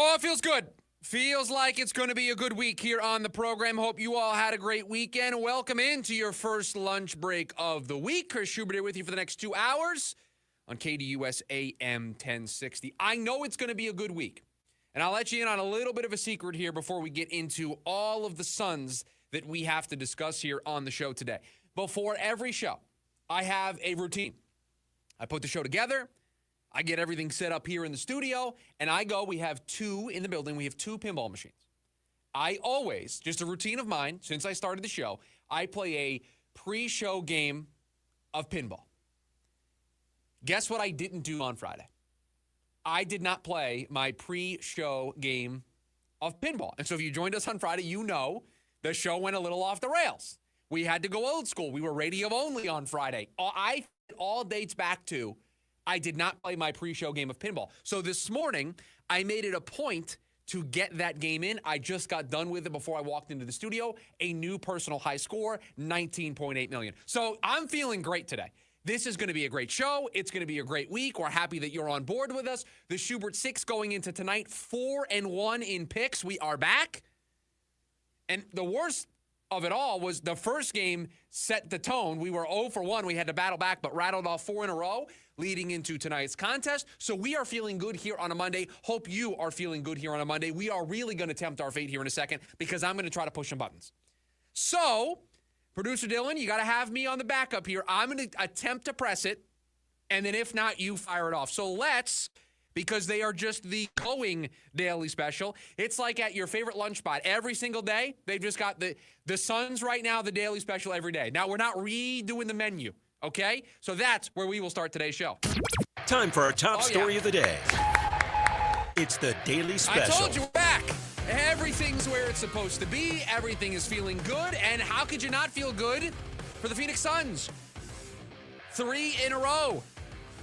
Oh, it feels good. Feels like it's going to be a good week here on the program. Hope you all had a great weekend. Welcome into your first lunch break of the week. Chris Schubert here with you for the next 2 hours on KDUS AM 1060. I know it's going to be a good week, and I'll let you in on a little bit of a secret here before we get into all of the Suns that we have to discuss here on the show today. Before every show, I have a routine. I put the show together. I get everything set up here in the studio, and we have two in the building. We have two pinball machines. I always, just a routine of mine, since I started the show, I play a pre-show game of pinball. Guess what I didn't do on Friday? I did not play my pre-show game of pinball. And so if you joined us on Friday, you know the show went a little off the rails. We had to go old school. We were radio only on Friday. All dates back to I did not play my pre-show game of pinball. So this morning, I made it a point to get that game in. I just got done with it before I walked into the studio. A new personal high score, $19.8 million. So I'm feeling great today. This is going to be a great show. It's going to be a great week. We're happy that you're on board with us. The Schubert 6 going into tonight, 4-1 in picks. We are back. And the worst of it all was the first game set the tone. We were 0 for 1. We had to battle back, but rattled off 4 in a row leading into tonight's contest. So we are feeling good here on a Monday. Hope you are feeling good here on a Monday. We are really going to tempt our fate here in a second because I'm going to try to push some buttons. So, producer Dylan, you got to have me on the backup here. I'm going to attempt to press it, and then if not, you fire it off. So let's, because they are just the going daily special. It's like at your favorite lunch spot. Every single day, they've just got the Suns right now, the daily special every day. Now, we're not redoing the menu, okay? So that's where we will start today's show. Time for our top story of the day. It's the Daily Special. I told you, we're back. Everything's where it's supposed to be. Everything is feeling good. And how could you not feel good for the Phoenix Suns? 3 in a row.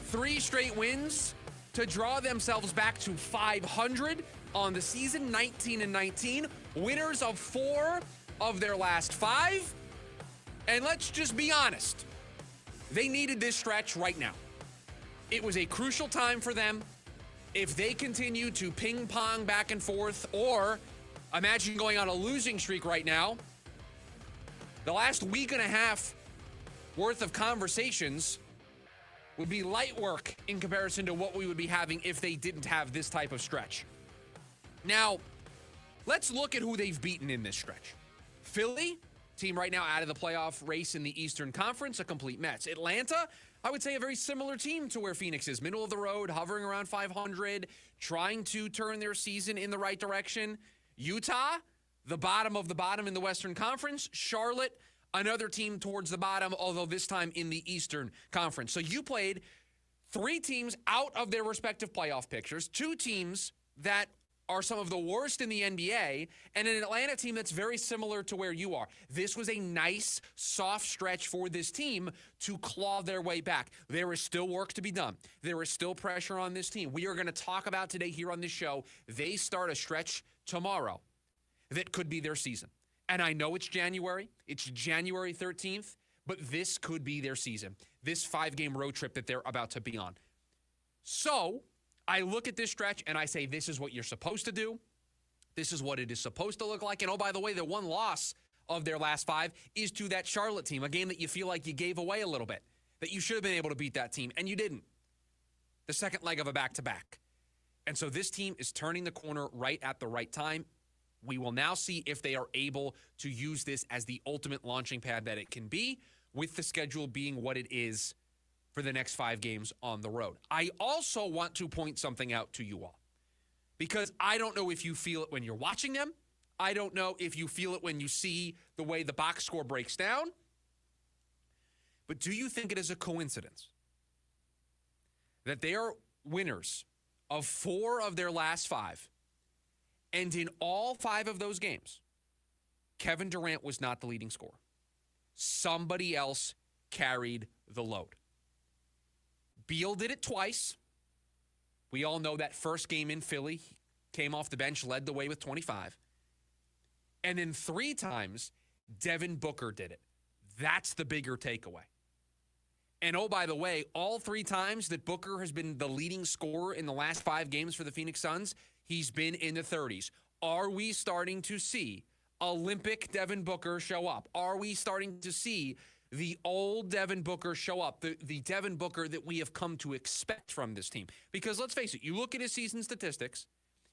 3 straight wins to draw themselves back to 500 on the season, 19-19. Winners of 4 of their last 5. And let's just be honest. They needed this stretch right now. It was a crucial time for them. If they continue to ping pong back and forth, or imagine going on a losing streak right now, the last week and a half worth of conversations would be light work in comparison to what we would be having if they didn't have this type of stretch. Now, let's look at who they've beaten in this stretch. Philly, team right now out of the playoff race in the Eastern Conference, a complete mess. Atlanta, I would say a very similar team to where Phoenix is. Middle of the road, hovering around 500, trying to turn their season in the right direction. Utah, the bottom of the bottom in the Western Conference. Charlotte, another team towards the bottom, although this time in the Eastern Conference. So you played 3 teams out of their respective playoff pictures, 2 teams that are some of the worst in the NBA, and an Atlanta team that's very similar to where you are. This was a nice, soft stretch for this team to claw their way back. There is still work to be done. There is still pressure on this team. We are going to talk about today here on this show. They start a stretch tomorrow that could be their season. And I know it's January. It's January 13th, but this could be their season. This 5-game road trip that they're about to be on. So I look at this stretch and I say, this is what you're supposed to do. This is what it is supposed to look like. And oh, by the way, the one loss of their last 5 is to that Charlotte team, a game that you feel like you gave away a little bit, that you should have been able to beat that team, and you didn't. The second leg of a back-to-back. And so this team is turning the corner right at the right time. We will now see if they are able to use this as the ultimate launching pad that it can be, with the schedule being what it is for the next 5 games on the road. I also want to point something out to you all, because I don't know if you feel it when you're watching them. I don't know if you feel it when you see the way the box score breaks down. But do you think it is a coincidence that they are winners of 4 of their last 5, and in all 5 of those games, Kevin Durant was not the leading scorer? Somebody else carried the load. Beal did it twice. We all know that first game in Philly, he came off the bench, led the way with 25. And then 3 times, Devin Booker did it. That's the bigger takeaway. And oh, by the way, all 3 times that Booker has been the leading scorer in the last 5 games for the Phoenix Suns, He's been in the 30s. Are we starting to see Olympic Devin Booker show up? Are we starting to see the old Devin Booker show up, the Devin Booker that we have come to expect from this team? Because let's face it, you look at his season statistics,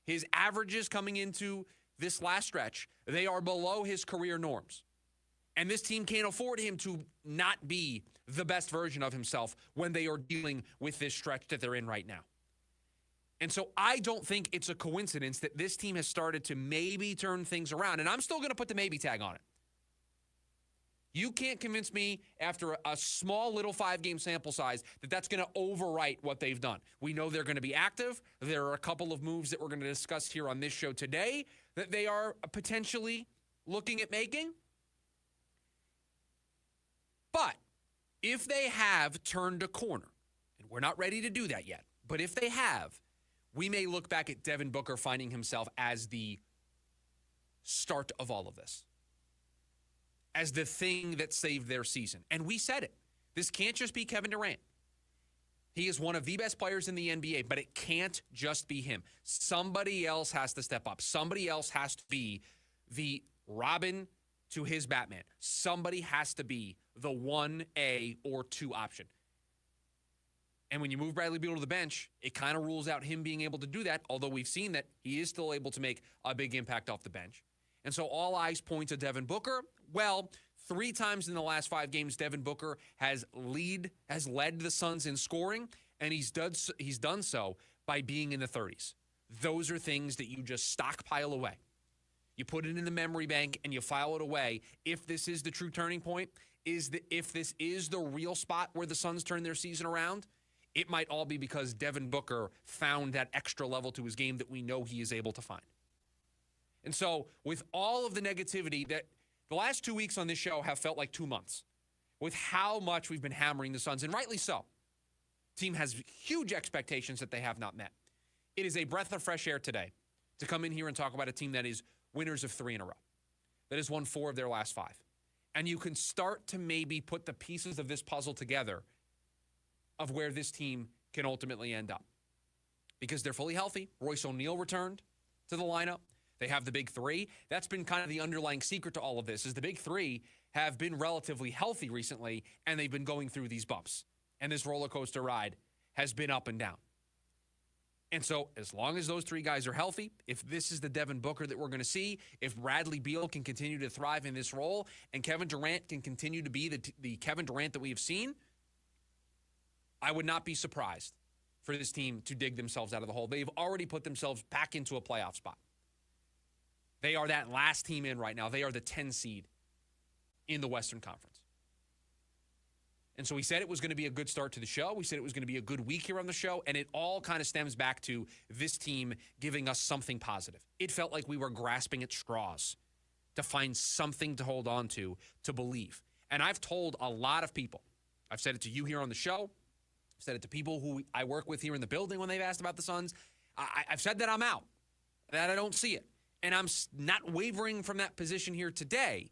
his averages coming into this last stretch, they are below his career norms. And this team can't afford him to not be the best version of himself when they are dealing with this stretch that they're in right now. And so I don't think it's a coincidence that this team has started to maybe turn things around. And I'm still going to put the maybe tag on it. You can't convince me after a small little 5-game sample size that that's going to overwrite what they've done. We know they're going to be active. There are a couple of moves that we're going to discuss here on this show today that they are potentially looking at making. But if they have turned a corner, and we're not ready to do that yet, but if they have, we may look back at Devin Booker finding himself as the start of all of this, as the thing that saved their season. And we said it. This can't just be Kevin Durant. He is one of the best players in the NBA, but it can't just be him. Somebody else has to step up. Somebody else has to be the Robin to his Batman. Somebody has to be the 1A or 2 option. And when you move Bradley Beal to the bench, it kind of rules out him being able to do that, although we've seen that he is still able to make a big impact off the bench. And so all eyes point to Devin Booker. Well, 3 times in the last 5 games, Devin Booker has led the Suns in scoring, and he's done so by being in the 30s. Those are things that you just stockpile away. You put it in the memory bank and you file it away. If this is the true turning point, if this is the real spot where the Suns turn their season around, it might all be because Devin Booker found that extra level to his game that we know he is able to find. And so with all of the negativity that the last 2 weeks on this show have felt like 2 months, with how much we've been hammering the Suns, and rightly so. Team has huge expectations that they have not met. It is a breath of fresh air today to come in here and talk about a team that is winners of 3 in a row, that has won 4 of their last 5. And you can start to maybe put the pieces of this puzzle together of where this team can ultimately end up. Because they're fully healthy. Royce O'Neal returned to the lineup. They have the big 3. That's been kind of the underlying secret to all of this, is the big 3 have been relatively healthy recently, and they've been going through these bumps. And this roller coaster ride has been up and down. And so as long as those 3 guys are healthy, if this is the Devin Booker that we're going to see, if Bradley Beal can continue to thrive in this role, and Kevin Durant can continue to be the Kevin Durant that we have seen, I would not be surprised for this team to dig themselves out of the hole. They've already put themselves back into a playoff spot. They are that last team in right now. They are the 10 seed in the Western Conference. And so we said it was going to be a good start to the show. We said it was going to be a good week here on the show. And it all kind of stems back to this team giving us something positive. It felt like we were grasping at straws to find something to hold on to believe. And I've told a lot of people, I've said it to you here on the show, I've said it to people who I work with here in the building when they've asked about the Suns. I've said that I'm out, that I don't see it. And I'm not wavering from that position here today,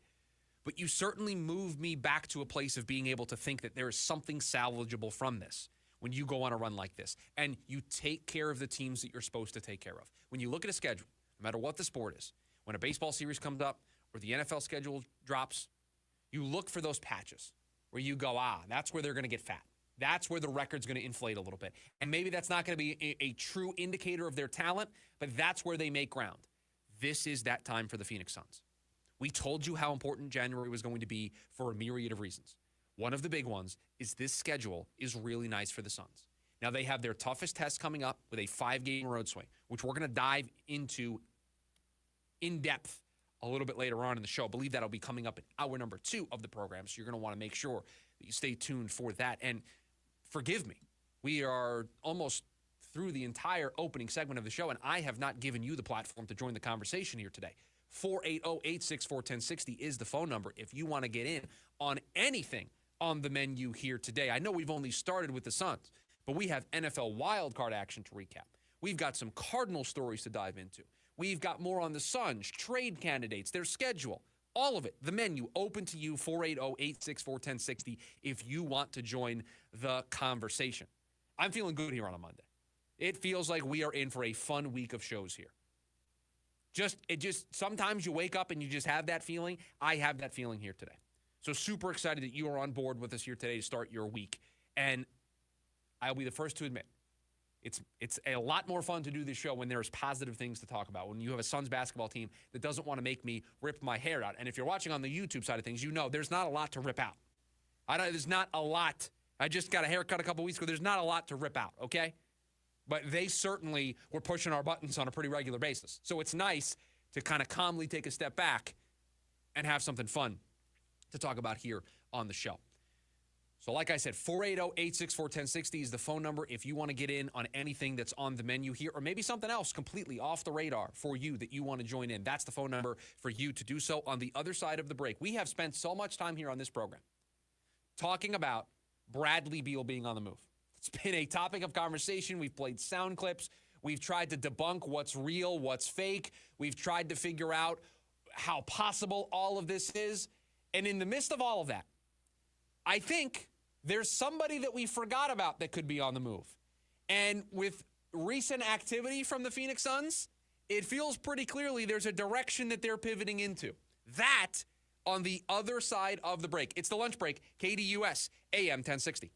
but you certainly moved me back to a place of being able to think that there is something salvageable from this when you go on a run like this and you take care of the teams that you're supposed to take care of. When you look at a schedule, no matter what the sport is, when a baseball series comes up or the NFL schedule drops, you look for those patches where you go, that's where they're going to get fat. That's where the record's going to inflate a little bit. And maybe that's not going to be a true indicator of their talent, but that's where they make ground. This is that time for the Phoenix Suns. We told you how important January was going to be for a myriad of reasons. One of the big ones is this schedule is really nice for the Suns. Now, they have their toughest test coming up with a 5-game road swing, which we're going to dive into in depth a little bit later on in the show. I believe that'll be coming up in hour number 2 of the program, so you're going to want to make sure that you stay tuned for that. And forgive me, we are almost through the entire opening segment of the show, and I have not given you the platform to join the conversation here today. 480-864-1060 is the phone number if you want to get in on anything on the menu here today. I know we've only started with the Suns, but we have NFL wildcard action to recap. We've got some Cardinal stories to dive into. We've got more on the Suns, trade candidates, their schedule, all of it. The menu open to you, 480-864-1060 if you want to join the conversation. I'm feeling good here on a Monday. It feels like we are in for a fun week of shows here. Sometimes you wake up and you just have that feeling. I have that feeling here today. So super excited that you are on board with us here today to start your week. And I'll be the first to admit, it's a lot more fun to do this show when there's positive things to talk about, when you have a Suns basketball team that doesn't want to make me rip my hair out. And if you're watching on the YouTube side of things, you know there's not a lot to rip out. There's not a lot. I just got a haircut a couple weeks ago. There's not a lot to rip out, okay? But they certainly were pushing our buttons on a pretty regular basis. So it's nice to kind of calmly take a step back and have something fun to talk about here on the show. So like I said, 480-864-1060 is the phone number if you want to get in on anything that's on the menu here, or maybe something else completely off the radar for you that you want to join in. That's the phone number for you to do so. On the other side of the break, we have spent so much time here on this program talking about Bradley Beal being on the move. It's been a topic of conversation. We've played sound clips. We've tried to debunk what's real, what's fake. We've tried to figure out how possible all of this is. And in the midst of all of that, I think there's somebody that we forgot about that could be on the move. And with recent activity from the Phoenix Suns, it feels pretty clearly there's a direction that they're pivoting into. That on the other side of the break. It's the lunch break, KDUS, AM 1060.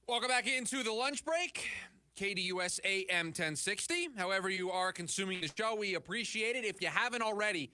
Welcome back into the lunch break. KDUS AM 1060. However you are consuming the show, we appreciate it. If you haven't already,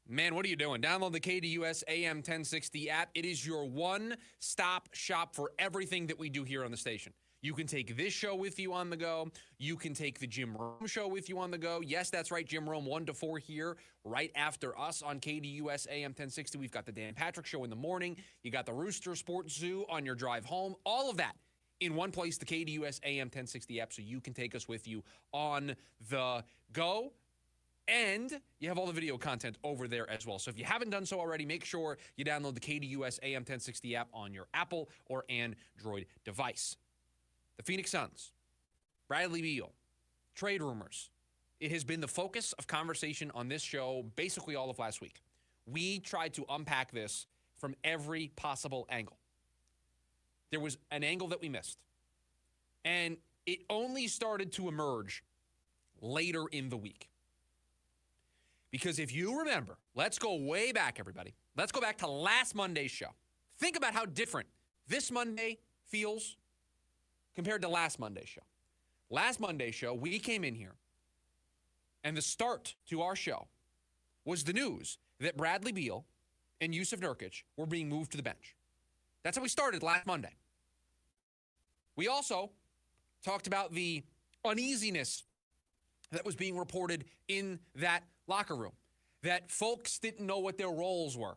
man, what are you doing? Download the KDUS AM 1060 app. It is your one-stop shop for everything that we do here on the station. You can take this show with you on the go. You can take the Jim Rome show with you on the go. Yes, that's right, Jim Rome 1 to 4 here right after us on KDUS AM 1060. We've got the Dan Patrick Show in the morning. You got the Rooster Sports Zoo on your drive home. All of that in one place, the KDUS AM 1060 app, so you can take us with you on the go. And you have all the video content over there as well. So if you haven't done so already, make sure you download the KDUS AM 1060 app on your Apple or Android device. The Phoenix Suns, Bradley Beal, trade rumors. It has been the focus of conversation on this show basically all of last week. We tried to unpack this from every possible angle. there was an angle that we missed. And it only started to emerge later in the week. Because if you remember, let's go way back, everybody. Let's go back to last Monday's show. Think about how different this Monday feels compared to last Monday's show. Last Monday's show, we came in here, and the start to our show was the news that Bradley Beal and Jusuf Nurkic were being moved to the bench. That's how we started last Monday. We also talked about the uneasiness that was being reported in that locker room, that folks didn't know what their roles were.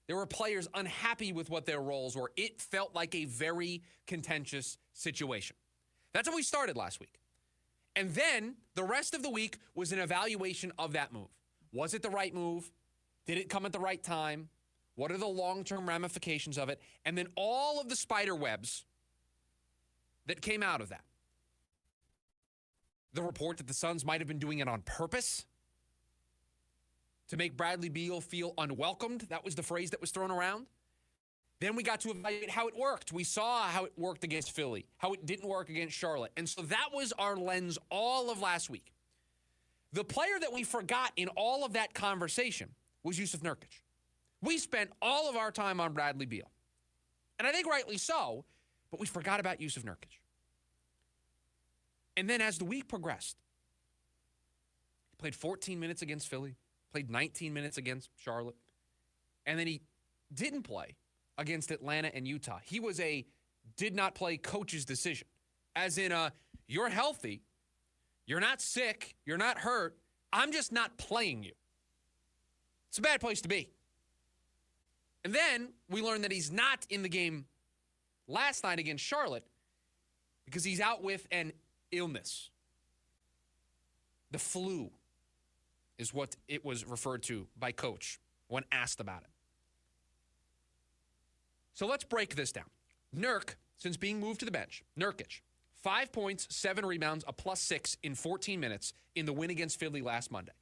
There were players unhappy with what their roles were. It felt like a very contentious situation. That's how we started last week. And then the rest of the week was an evaluation of that move. Was it the right move? Did it come at the right time? What are the long-term ramifications of it? And then all of the spider webs that came out of that. The report that the Suns might have been doing it on purpose to make Bradley Beal feel unwelcomed. That was the phrase that was thrown around. Then we got to evaluate how it worked. We saw how it worked against Philly, how it didn't work against Charlotte. And so that was our lens all of last week. The player that we forgot in all of that conversation was Jusuf Nurkic. We spent all of our time on Bradley Beal. And I think rightly so, but we forgot about Jusuf Nurkic. And then as the week progressed, he played 14 minutes against Philly, played 19 minutes against Charlotte, and then he didn't play against Atlanta and Utah. He was a did not play coach's decision, as in you're healthy, you're not sick, you're not hurt, I'm just not playing you. It's a bad place to be. And then we learned that he's not in the game last night against Charlotte because he's out with an illness. The flu is what it was referred to by Coach when asked about it. So let's break this down. Nurk, since being moved to the bench, Nurkic, 5 points, 7 rebounds, a +6 in 14 minutes in the win against Philly last Monday.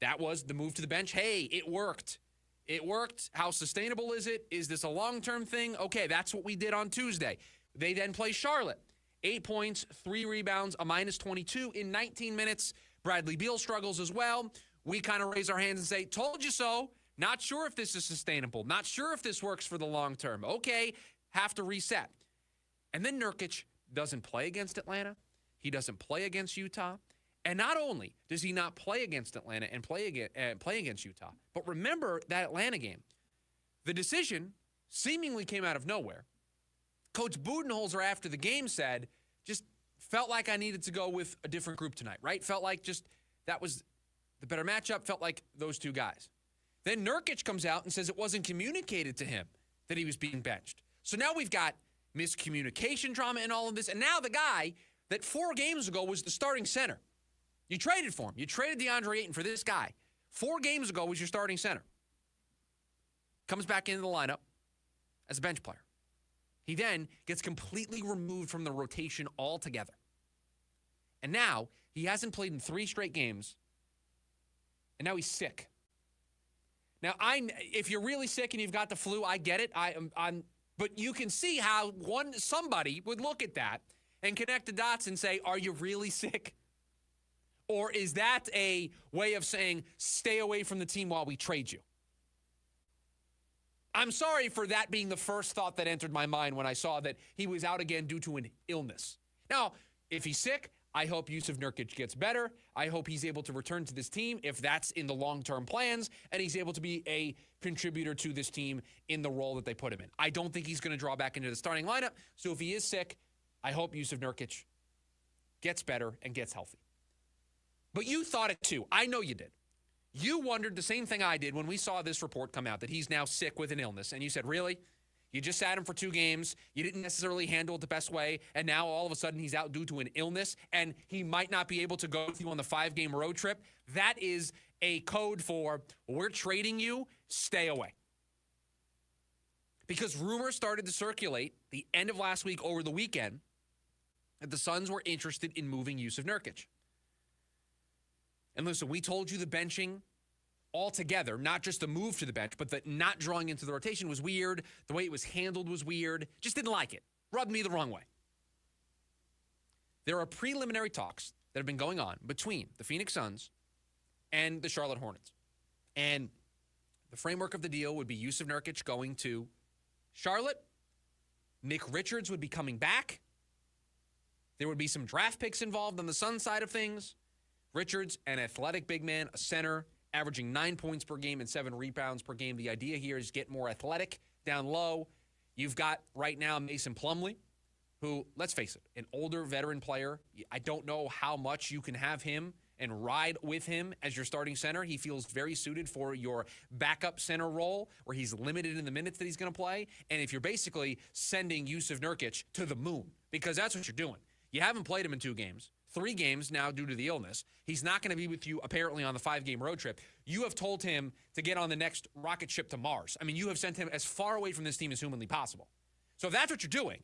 That was the move to the bench. Hey, it worked. It worked. How sustainable is it? Is this a long-term thing? Okay, that's what we did on Tuesday. They then play Charlotte. 8 points, 3 rebounds, a -22 in 19 minutes. Bradley Beal struggles as well. We kind of raise our hands and say, told you so. Not sure if this is sustainable. Not sure if this works for the long term. Okay, have to reset. And then Nurkic doesn't play against Atlanta. He doesn't play against Utah. And not only does he not play against Atlanta and play against Utah, but remember that Atlanta game. The decision seemingly came out of nowhere. Coach Budenholzer after the game said, just felt like I needed to go with a different group tonight, right? Felt like just that was the better matchup, felt like those two guys. Then Nurkic comes out and says it wasn't communicated to him that he was being benched. So now we've got miscommunication drama and all of this. And now the guy that 4 games ago was the starting center. You traded for him. You traded DeAndre Ayton for this guy. 4 games ago was your starting center. Comes back into the lineup as a bench player. He then gets completely removed from the rotation altogether. And now he hasn't played in 3 straight games. And now he's sick. Now, if you're really sick and you've got the flu, I get it. But you can see how somebody would look at that and connect the dots and say, are you really sick? Or is that a way of saying, stay away from the team while we trade you? I'm sorry for that being the first thought that entered my mind when I saw that he was out again due to an illness. Now, if he's sick, I hope Jusuf Nurkic gets better. I hope he's able to return to this team if that's in the long-term plans, and he's able to be a contributor to this team in the role that they put him in. I don't think he's going to draw back into the starting lineup, so if he is sick, I hope Jusuf Nurkic gets better and gets healthy. But you thought it too. I know you did. You wondered the same thing I did when we saw this report come out that he's now sick with an illness, and you said, really? You just sat him for 2 games. You didn't necessarily handle it the best way. And now all of a sudden he's out due to an illness and he might not be able to go with you on the 5-game road trip. That is a code for we're trading you, stay away. Because rumors started to circulate the end of last week over the weekend that the Suns were interested in moving Jusuf Nurkic. And listen, we told you the benching altogether, not just the move to the bench, but the not drawing into the rotation was weird. The way it was handled was weird. Just didn't like it. rubbed me the wrong way. There are preliminary talks that have been going on between the Phoenix Suns and the Charlotte Hornets. And the framework of the deal would be Jusuf Nurkic going to Charlotte. Nick Richards would be coming back. There would be some draft picks involved on the Suns side of things. Richards, an athletic big man, a center, averaging 9 points per game and 7 rebounds per game. The idea here is get more athletic down low. You've got right now Mason Plumlee, who, let's face it, an older veteran player. I don't know how much you can have him and ride with him as your starting center. He feels very suited for your backup center role where he's limited in the minutes that he's going to play. And if you're basically sending Jusuf Nurkic to the moon, because that's what you're doing. You haven't played him in 2 games, 3 games now due to the illness. He's not going to be with you apparently on the 5-game road trip. You have told him to get on the next rocket ship to Mars. I mean, you have sent him as far away from this team as humanly possible. So if that's what you're doing,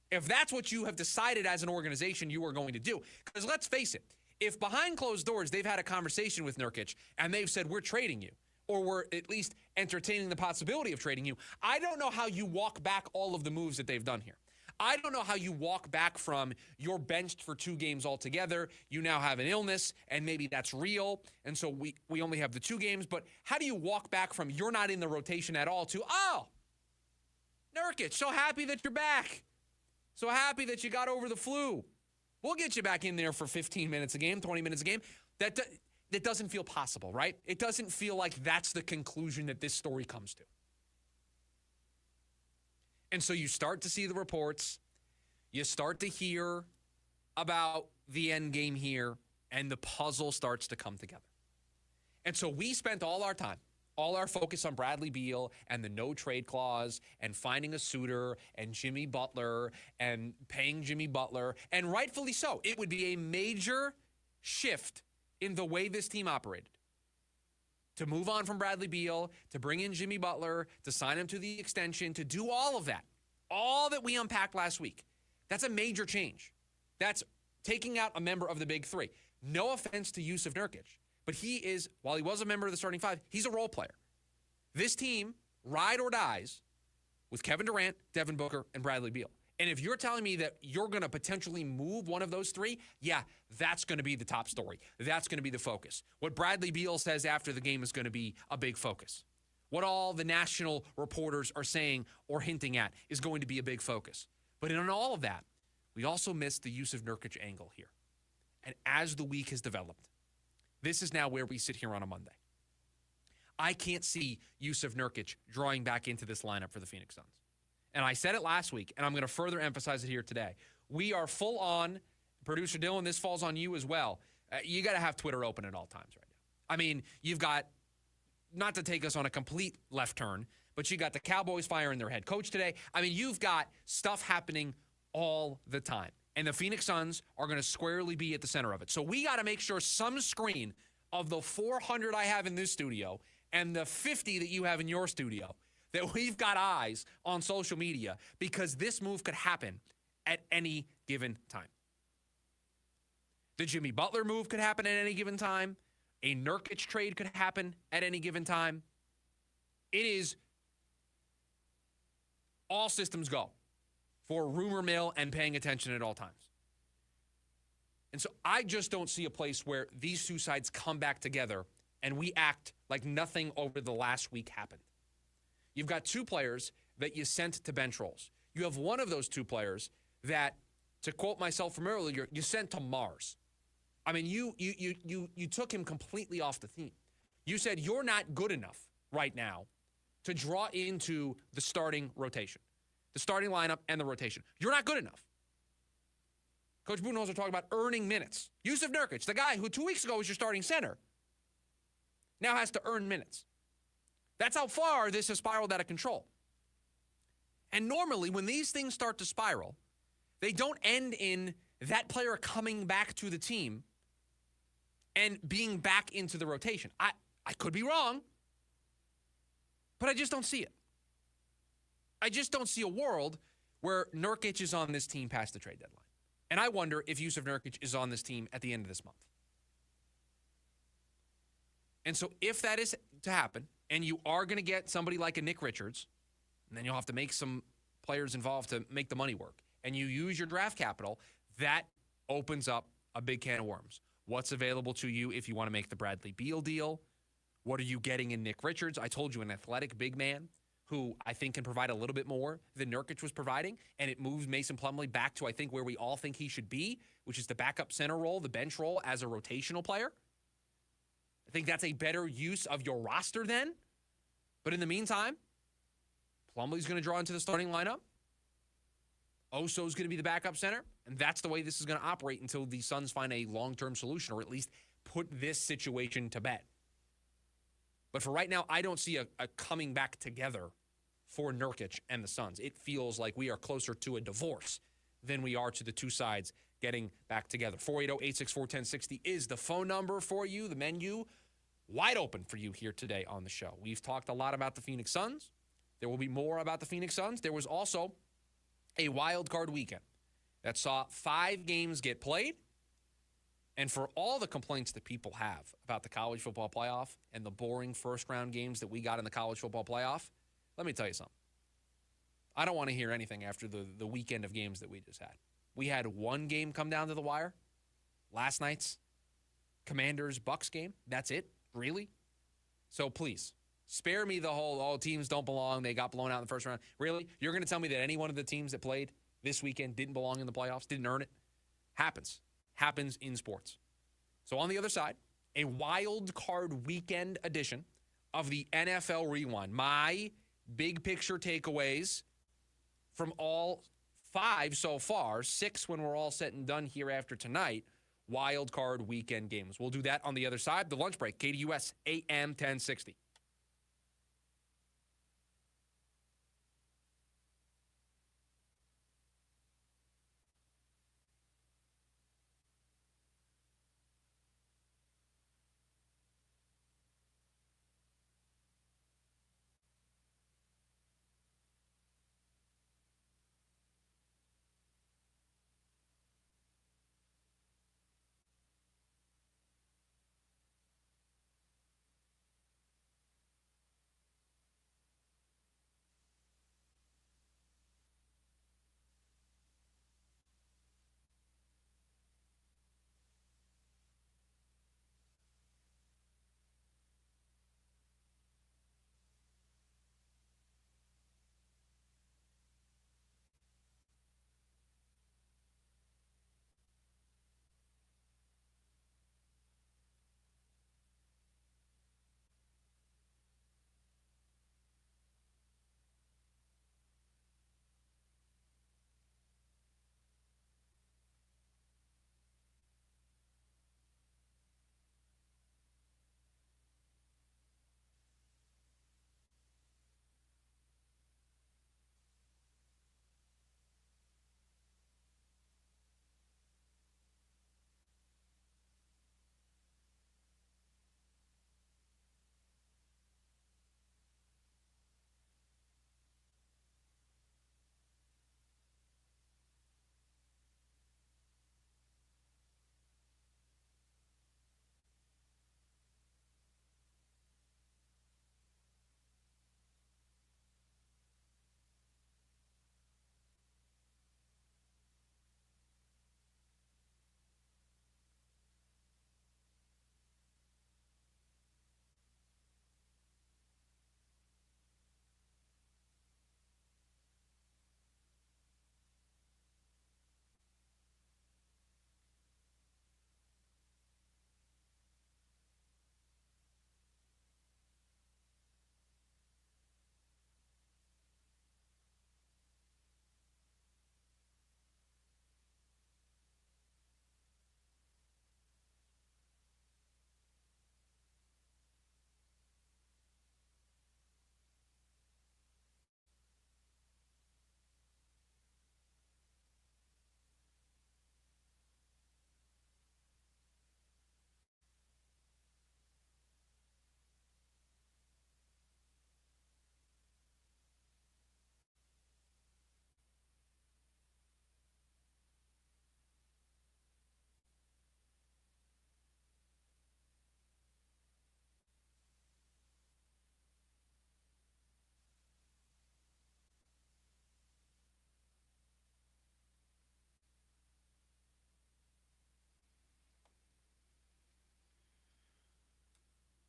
if that's what you have decided as an organization you are going to do, because let's face it, if behind closed doors they've had a conversation with Nurkic and they've said, we're trading you, or we're at least entertaining the possibility of trading you, I don't know how you walk back all of the moves that they've done here. I don't know how you walk back from you're benched for 2 games altogether. You now have an illness, and maybe that's real, and so we only have the 2 games. But how do you walk back from you're not in the rotation at all to, oh, Nurkic, so happy that you're back. So happy that you got over the flu. We'll get you back in there for 15 minutes a game, 20 minutes a game. That doesn't feel possible, right? It doesn't feel like that's the conclusion that this story comes to. And so you start to see the reports. You start to hear about the end game here, and the puzzle starts to come together. And so we spent all our time, all our focus on Bradley Beal and the no trade clause and finding a suitor and Jimmy Butler and paying Jimmy Butler, and rightfully so. It would be a major shift in the way this team operated. To move on from Bradley Beal, to bring in Jimmy Butler, to sign him to the extension, to do all of that, all that we unpacked last week. That's a major change. That's taking out a member of the big 3. No offense to Jusuf Nurkic, but he is, while he was a member of the starting 5, he's a role player. This team ride or dies with Kevin Durant, Devin Booker, and Bradley Beal. And if you're telling me that you're going to potentially move one of those 3, yeah, that's going to be the top story. That's going to be the focus. What Bradley Beal says after the game is going to be a big focus. What all the national reporters are saying or hinting at is going to be a big focus. But in all of that, we also missed the Jusuf Nurkic angle here. And as the week has developed, this is now where we sit here on a Monday. I can't see Jusuf Nurkic drawing back into this lineup for the Phoenix Suns. And I said it last week, and I'm going to further emphasize it here today. We are full on, producer Dylan, this falls on you as well. You got to have Twitter open at all times right now. I mean, you've got, not to take us on a complete left turn, but you got the Cowboys firing their head coach today. I mean, you've got stuff happening all the time. And the Phoenix Suns are going to squarely be at the center of it. So we got to make sure some screen of the 400 I have in this studio and the 50 that you have in your studio, that we've got eyes on social media, because this move could happen at any given time. The Jimmy Butler move could happen at any given time. A Nurkic trade could happen at any given time. It is all systems go for rumor mill and paying attention at all times. And so I just don't see a place where these 2 sides come back together and we act like nothing over the last week happened. You've got 2 players that you sent to bench roles. You have one of those 2 players that, to quote myself from earlier, you sent to Mars. I mean, you took him completely off the team. You said you're not good enough right now to draw into the starting rotation, the starting lineup and the rotation. You're not good enough. Coach Budenholzer talking about earning minutes. Jusuf Nurkic, the guy who 2 weeks ago was your starting center, now has to earn minutes. That's how far this has spiraled out of control. And normally, when these things start to spiral, they don't end in that player coming back to the team and being back into the rotation. I could be wrong, but I just don't see it. I just don't see a world where Nurkic is on this team past the trade deadline. And I wonder if Jusuf Nurkic is on this team at the end of this month. And so if that is to happen, and you are going to get somebody like a Nick Richards, and then you'll have to make some players involved to make the money work. and you use your draft capital, that opens up a big can of worms. What's available to you if you want to make the Bradley Beal deal? What are you getting in Nick Richards? I told you, an athletic big man who I think can provide a little bit more than Nurkic was providing, and it moves Mason Plumlee back to, I think, where we all think he should be, which is the backup center role, the bench role as a rotational player. I think that's a better use of your roster then. But in the meantime, Plumlee's going to draw into the starting lineup. Oso's going to be the backup center, and that's the way this is going to operate until the Suns find a long-term solution, or at least put this situation to bed. But for right now, I don't see a coming back together for Nurkic and the Suns. It feels like we are closer to a divorce than we are to the two sides getting back together. 480-864-1060 is the phone number for you. The menu wide open for you here today on the show. We've talked a lot about the Phoenix Suns. There will be more about the Phoenix Suns. There was also a wild card weekend that saw 5 games get played. And for all the complaints that people have about the college football playoff and the boring first-round games that we got in the college football playoff, let me tell you something. I don't want to hear anything after the weekend of games that we just had. We had one game come down to the wire, last night's Commanders-Bucks game. That's it? Really? So please, spare me the whole, teams don't belong, they got blown out in the first round. Really? You're going to tell me that any one of the teams that played this weekend didn't belong in the playoffs, didn't earn it? Happens in sports. So on the other side, a wild card weekend edition of the NFL Rewind. My big picture takeaways from all 5 so far, 6 when we're all said and done here after tonight, wild card weekend games. We'll do that on the other side. The lunch break, KDUS AM 1060.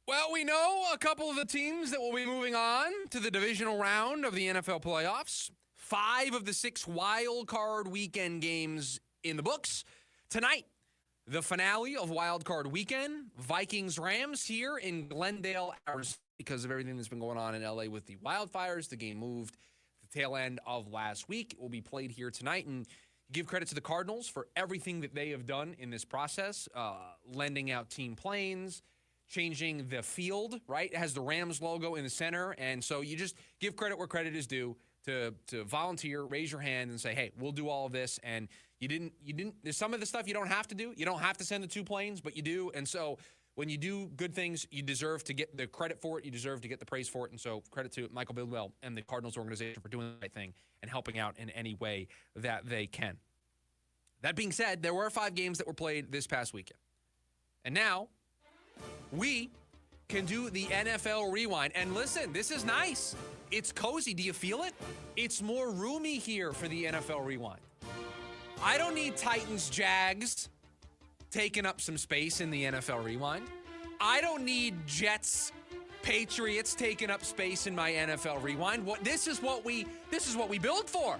Well, we know a couple of the teams that will be moving on to the divisional round of the NFL playoffs. 5 of the 6 wild card weekend games in the books. Tonight, the finale of wild card weekend. Vikings-Rams here in Glendale, Arizona, because of everything that's been going on in LA with the wildfires. The game moved at the tail end of last week. It will be played here tonight. And give credit to the Cardinals for everything that they have done in this process, lending out team planes, changing the field, right? It has the Rams logo in the center. And so you just give credit where credit is due to volunteer, raise your hand and say, hey, we'll do all of this. And you didn't, there's some of the stuff you don't have to do. You don't have to send the 2 planes, but you do. And so when you do good things, you deserve to get the credit for it. You deserve to get the praise for it. And so credit to Michael Bidwell and the Cardinals organization for doing the right thing and helping out in any way that they can. That being said, there were 5 games that were played this past weekend. And now we can do the NFL Rewind. And listen, this is nice. It's cozy. Do you feel it? It's more roomy here for the NFL Rewind. I don't need Titans, Jags taking up some space in the NFL Rewind. I don't need Jets, Patriots taking up space in my NFL Rewind. This is what we build for.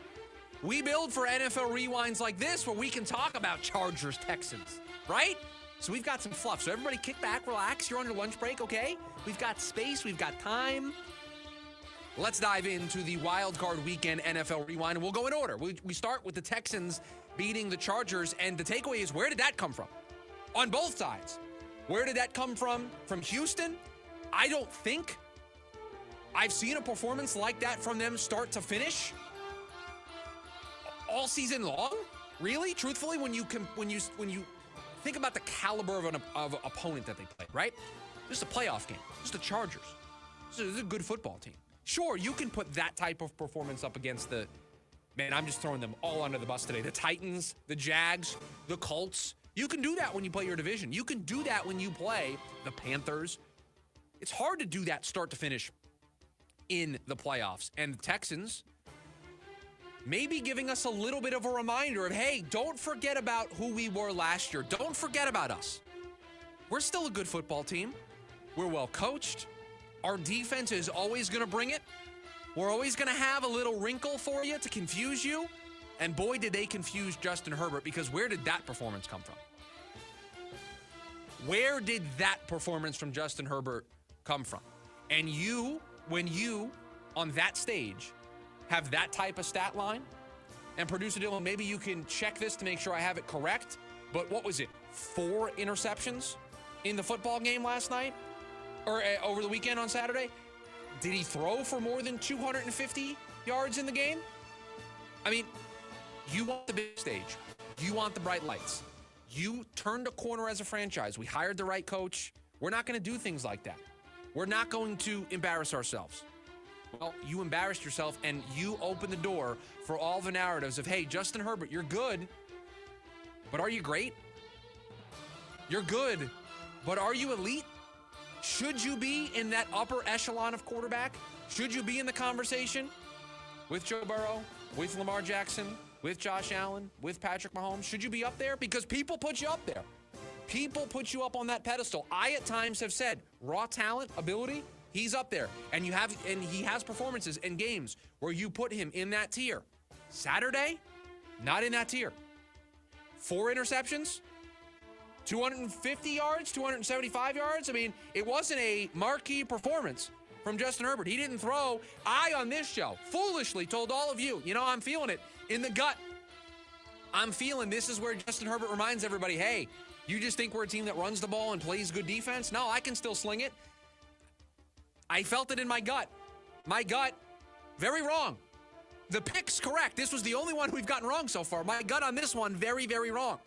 We build for NFL Rewinds like this where we can talk about Chargers, Texans, right? So we've got some fluff. So everybody kick back, relax. You're on your lunch break, okay? We've got space. We've got time. Let's dive into the wild card weekend NFL Rewind. We'll go in order. We start with the Texans beating the Chargers. And the takeaway is, where did that come from? On both sides. Where did that come from? From Houston? I don't think I've seen a performance like that from them start to finish all season long. Really? Truthfully, when you think about the caliber of an opponent that they play, right? Just a playoff game. Just the Chargers. This is a good football team. Sure, you can put that type of performance up against I'm just throwing them all under the bus today. The Titans, the Jags, the Colts. You can do that when you play your division. You can do that when you play the Panthers. It's hard to do that start to finish in the playoffs. And the Texans maybe giving us a little bit of a reminder of, hey, don't forget about who we were last year. Don't forget about us. We're still a good football team. We're well coached. Our defense is always going to bring it. We're always going to have a little wrinkle for you to confuse you. And boy, did they confuse Justin Herbert, because where did that performance come from? Where did that performance from Justin Herbert come from? And when you, on that stage, have that type of stat line, and producer Dylan, maybe you can check this to make sure I have it correct, but what was it? 4 interceptions in the football game last night? Or over the weekend on Saturday? Did he throw for more than 250 yards in the game? I mean, you want the big stage. You want the bright lights. You turned a corner as a franchise. We hired the right coach. We're not going to do things like that. We're not going to embarrass ourselves. Well, you embarrassed yourself, and you opened the door for all the narratives of, hey, Justin Herbert, you're good, but are you great? You're good, but are you elite? Should you be in that upper echelon of quarterback? Should you be in the conversation with Joe Burrow, with Lamar Jackson, with Josh Allen, with Patrick Mahomes? Should you be up there? Because people put you up there. People put you up on that pedestal. I at times have said, raw talent, ability, he's up there. And he has performances and games where you put him in that tier. Saturday, not in that tier. 4 interceptions, 250 yards, 275 yards. I mean, it wasn't a marquee performance from Justin Herbert. He didn't throw. I, on this show, foolishly told all of you, I'm feeling it in the gut. I'm feeling this is where Justin Herbert reminds everybody, hey, you just think we're a team that runs the ball and plays good defense? No, I can still sling it. I felt it in my gut. My gut, very wrong. The pick's correct. This was the only one we've gotten wrong so far. My gut on this one, very, very wrong.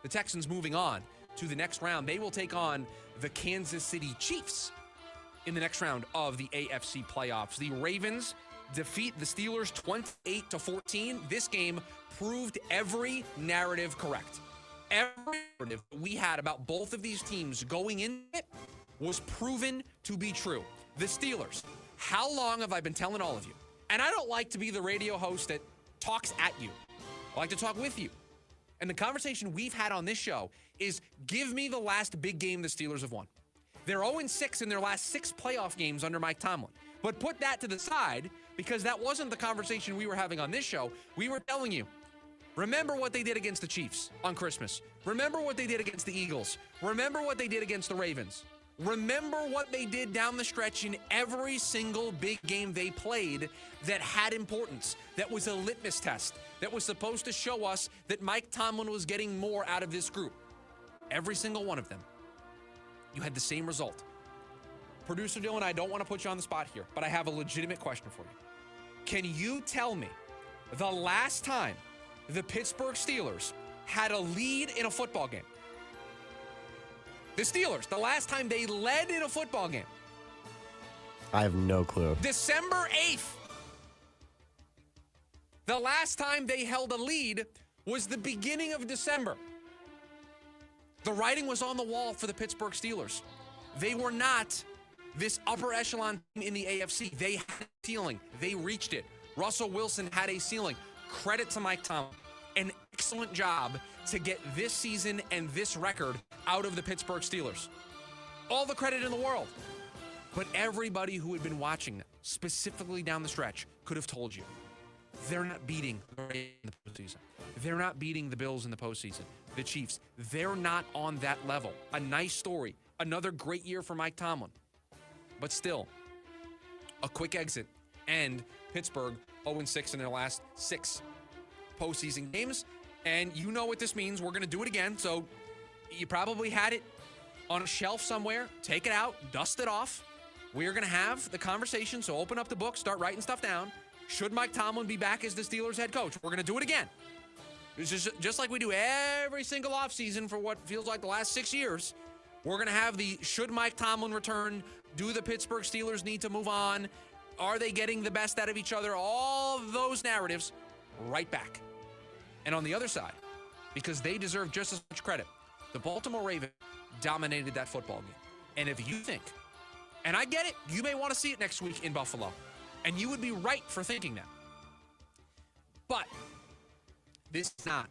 The Texans moving on to the next round. They will take on the Kansas City Chiefs in the next round of the AFC playoffs. The Ravens defeat the Steelers 28-14. This game proved every narrative correct. Every narrative we had about both of these teams going in it was proven to be true. The Steelers, how long have I been telling all of you? And I don't like to be the radio host that talks at you. I like to talk with you. And the conversation we've had on this show is, give me the last big game the Steelers have won. They're 0-6 in their last 6 playoff games under Mike Tomlin. But put that to the side, because that wasn't the conversation we were having on this show. We were telling you, remember what they did against the Chiefs on Christmas. Remember what they did against the Eagles. Remember what they did against the Ravens. Remember what they did down the stretch in every single big game they played that had importance, that was a litmus test, that was supposed to show us that Mike Tomlin was getting more out of this group. Every single one of them. You had the same result. Producer Dylan, I don't want to put you on the spot here, but I have a legitimate question for you. Can you tell me the last time the Pittsburgh Steelers had a lead in a football game? The Steelers, the last time they led in a football game. I have no clue. December 8th. The last time they held a lead was the beginning of December. The writing was on the wall for the Pittsburgh Steelers. They were not this upper echelon team in the AFC. They had a ceiling. They reached it. Russell Wilson had a ceiling. Credit to Mike Tomlin. An excellent job to get this season and this record out of the Pittsburgh Steelers. All the credit in the world. But everybody who had been watching them, specifically down the stretch, could have told you, they're not beating the Ravens in the postseason. They're not beating the Bills in the postseason. The Chiefs, they're not on that level. A nice story. Another great year for Mike Tomlin. But still, a quick exit. And Pittsburgh 0-6 in their last 6 postseason games. And you know what this means. We're going to do it again. So you probably had it on a shelf somewhere. Take it out. Dust it off. We're going to have the conversation. So open up the book. Start writing stuff down. Should Mike Tomlin be back as the Steelers head coach? We're going to do it again. It's just like we do every single offseason for what feels like the last 6 years. We're going to have the should Mike Tomlin return? Do the Pittsburgh Steelers need to move on? Are they getting the best out of each other? All of those narratives right back. And on the other side, because they deserve just as much credit, the Baltimore Ravens dominated that football game. And if you think, and I get it, you may want to see it next week in Buffalo, and you would be right for thinking that. But this is not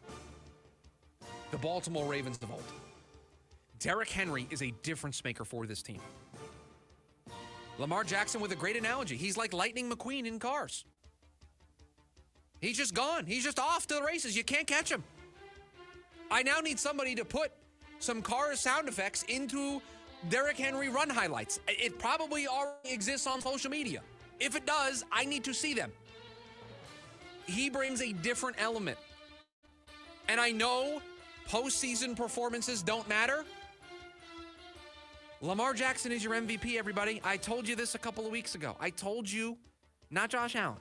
the Baltimore Ravens of old. Derrick Henry is a difference maker for this team. Lamar Jackson with a great analogy. He's like Lightning McQueen in Cars. He's just gone. He's just off to the races. You can't catch him. I now need somebody to put some Cars sound effects into Derrick Henry run highlights. It probably already exists on social media. If it does, I need to see them. He brings a different element. And I know postseason performances don't matter. Lamar Jackson is your MVP, everybody. I told you this a couple of weeks ago. I told you, not Josh Allen,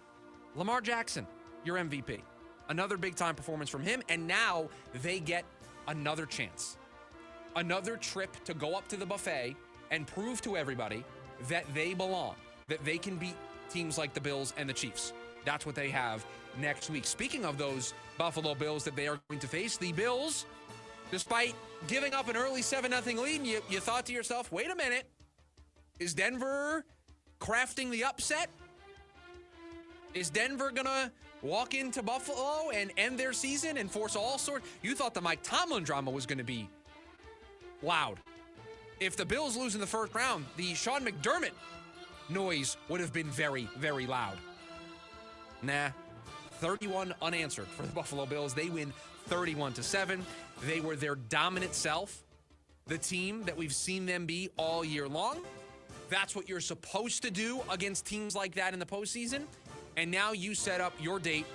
Lamar Jackson, your MVP. Another big-time performance from him, and now they get another chance. Another trip to go up to the buffet and prove to everybody that they belong, that they can beat teams like the Bills and the Chiefs. That's what they have next week. Speaking of those Buffalo Bills that they are going to face, the Bills, despite giving up an early 7-0 lead, you thought to yourself, wait a minute, is Denver crafting the upset? Is Denver going to walk into Buffalo and end their season and force all sorts? You thought the Mike Tomlin drama was going to be loud. If the Bills lose in the first round, the Sean McDermott noise would have been very, very loud. Nah, 31 unanswered for the Buffalo Bills. They win 31-7. They were their dominant self, the team that we've seen them be all year long. That's what you're supposed to do against teams like that in the postseason. And now you set up your date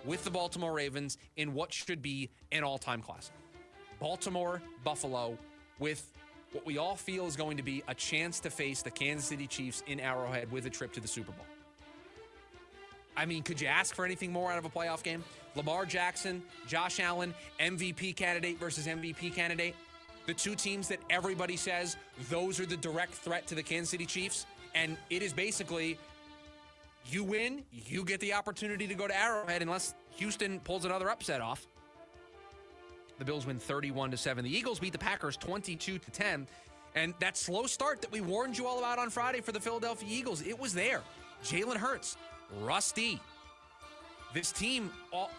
with the Baltimore Ravens in what should be an all-time classic. Baltimore, Buffalo, with what we all feel is going to be a chance to face the Kansas City Chiefs in Arrowhead with a trip to the Super Bowl. I mean, could you ask for anything more out of a playoff game? Lamar Jackson, Josh Allen, MVP candidate versus MVP candidate. The two teams that everybody says those are the direct threat to the Kansas City Chiefs. And it is basically, you win, you get the opportunity to go to Arrowhead unless Houston pulls another upset off. The Bills win 31-7. The Eagles beat the Packers 22-10. And that slow start that we warned you all about on Friday for the Philadelphia Eagles, it was there. Jalen Hurts, rusty. This team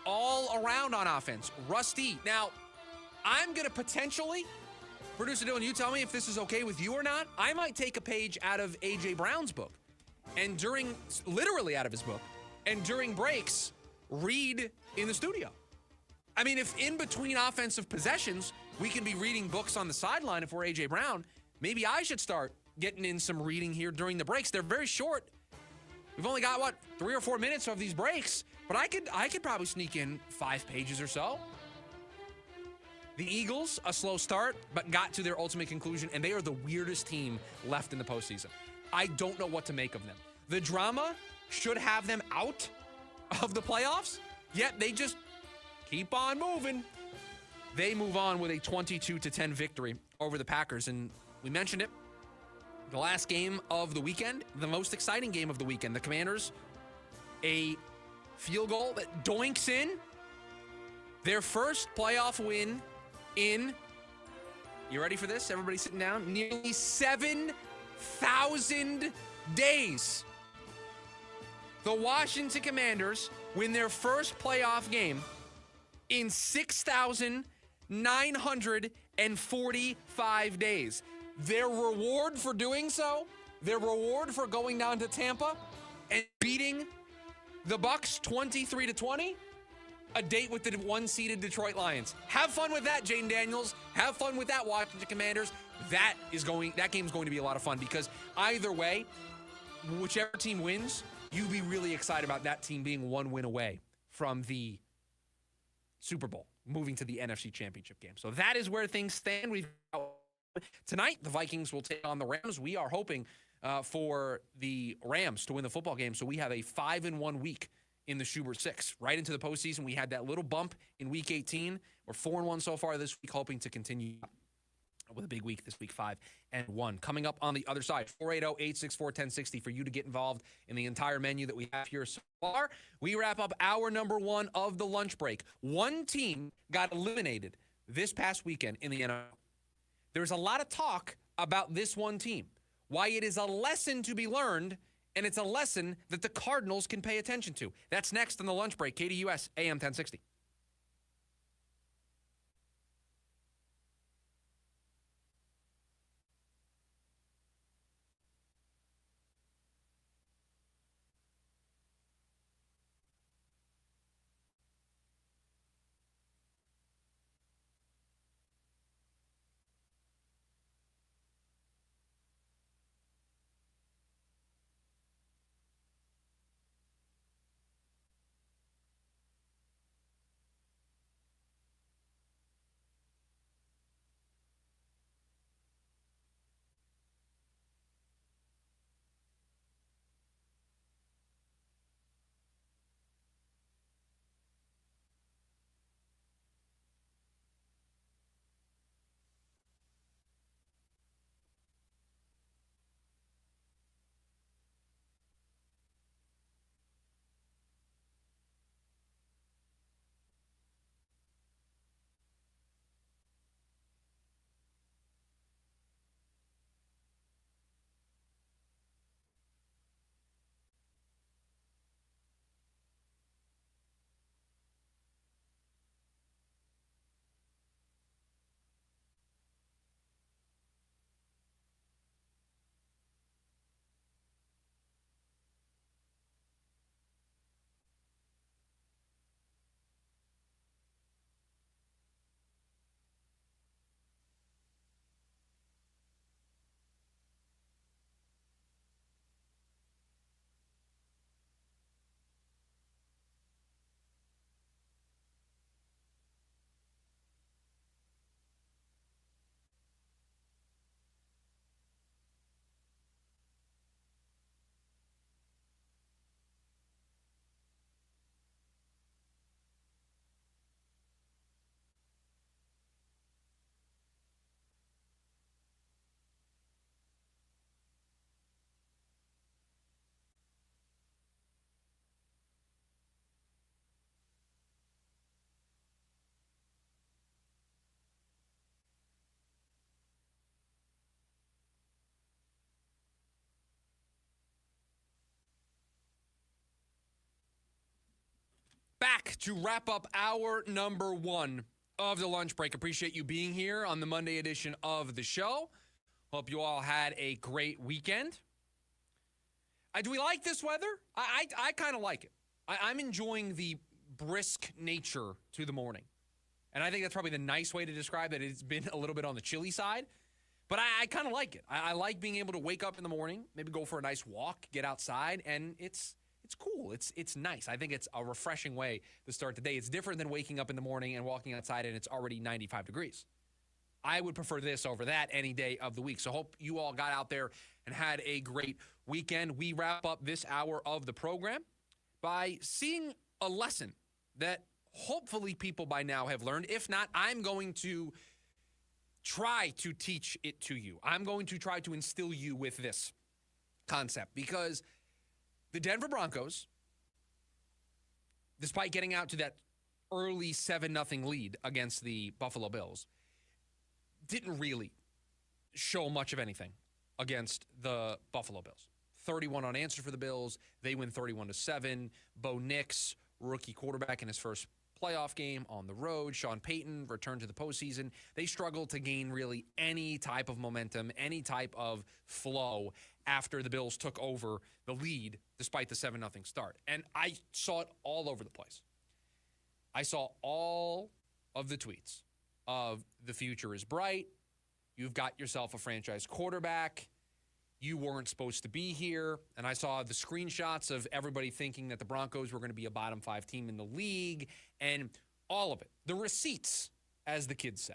all around on offense, rusty. Now, I'm going to potentially Producer Dylan, you tell me if this is okay with you or not. I might take a page out of A.J. Brown's book, and literally out of his book, and during breaks, read in the studio. I mean, if in between offensive possessions, we can be reading books on the sideline if we're A.J. Brown, maybe I should start getting in some reading here during the breaks. They're very short. We've only got, 3 or 4 minutes of these breaks, but I could probably sneak in 5 pages or so. The Eagles, a slow start, but got to their ultimate conclusion, and they are the weirdest team left in the postseason. I don't know what to make of them. The drama should have them out of the playoffs, yet they just keep on moving. They move on with a 22-10 victory over the Packers, and we mentioned it. The last game of the weekend, the most exciting game of the weekend. The Commanders, a field goal that doinks in. Their first playoff win in, you ready for this? Everybody sitting down? Nearly 7,000 days. The Washington Commanders win their first playoff game in 6,945 days. Their reward for doing so, their reward for going down to Tampa and beating the Bucs 23-20, a date with the one-seeded Detroit Lions. Have fun with that, Jane Daniels. Have fun with that, Washington Commanders. That game's going to be a lot of fun because either way, whichever team wins, you'd be really excited about that team being one win away from the Super Bowl, moving to the NFC Championship game. So that is where things stand. Tonight, the Vikings will take on the Rams. We are hoping for the Rams to win the football game, so we have a 5-1 week in the Schubert 6. Right into the postseason, we had that little bump in Week 18. We're 4-1 so far this week, hoping to continue with a big week this week, 5-1. Coming up on the other side, 480-864-1060 for you to get involved in the entire menu that we have here so far. We wrap up hour number 1 of the lunch break. One team got eliminated this past weekend in the NFL. There's a lot of talk about this one team, why it is a lesson to be learned, and it's a lesson that the Cardinals can pay attention to. That's next on the lunch break, KDUS AM 1060. Back to wrap up hour number 1 of the lunch break. Appreciate you being here on the Monday edition of the show. Hope you all had a great weekend. Do we like this weather? I kind of like it. I'm enjoying the brisk nature to the morning. And I think that's probably the nice way to describe it. It's been a little bit on the chilly side, but I kind of like it. I like being able to wake up in the morning, maybe go for a nice walk, get outside, and it's cool. It's nice. I think it's a refreshing way to start the day. It's different than waking up in the morning and walking outside and it's already 95 degrees. I would prefer this over that any day of the week. So hope you all got out there and had a great weekend. We wrap up this hour of the program by seeing a lesson that hopefully people by now have learned. If not, I'm going to try to teach it to you. I'm going to try to instill you with this concept because the Denver Broncos, despite getting out to that early 7-0 lead against the Buffalo Bills, didn't really show much of anything against the Buffalo Bills. 31 unanswered for the Bills. They win 31-7. Bo Nix, rookie quarterback in his first playoff game on the road. Sean Payton returned to the postseason. They struggled to gain really any type of momentum, any type of flow after the Bills took over the lead despite the 7-0 start. And I saw it all over the place. I saw all of the tweets of the future is bright. You've got yourself a franchise quarterback. You weren't supposed to be here. And I saw the screenshots of everybody thinking that the Broncos were going to be a bottom 5 team in the league and all of it. The receipts, as the kids say.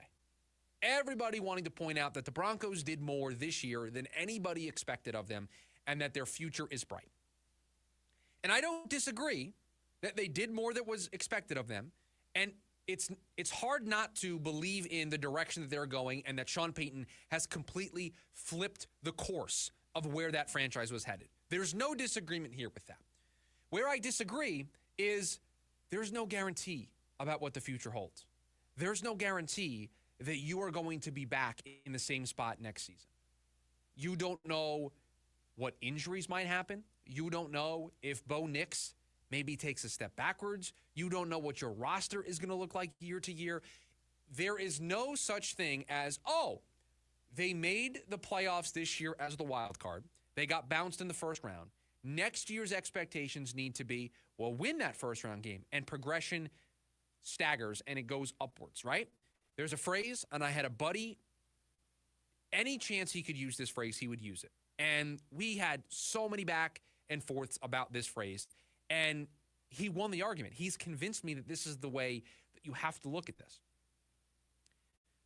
Everybody wanting to point out that the Broncos did more this year than anybody expected of them and that their future is bright. And I don't disagree that they did more than was expected of them. And it's hard not to believe in the direction that they're going and that Sean Payton has completely flipped the course of where that franchise was headed. There's no disagreement here with that. Where I disagree is there's no guarantee about what the future holds. There's no guarantee that you are going to be back in the same spot next season. You don't know what injuries might happen. You don't know if Bo Nix maybe takes a step backwards. You don't know what your roster is going to look like year to year. There is no such thing as, oh, they made the playoffs this year as the wild card. They got bounced in the first round. Next year's expectations need to be, well, win that first round game. And progression staggers and it goes upwards, right? There's a phrase, and I had a buddy, any chance he could use this phrase, he would use it. And we had so many back and forths about this phrase. And he won the argument. He's convinced me that this is the way that you have to look at this.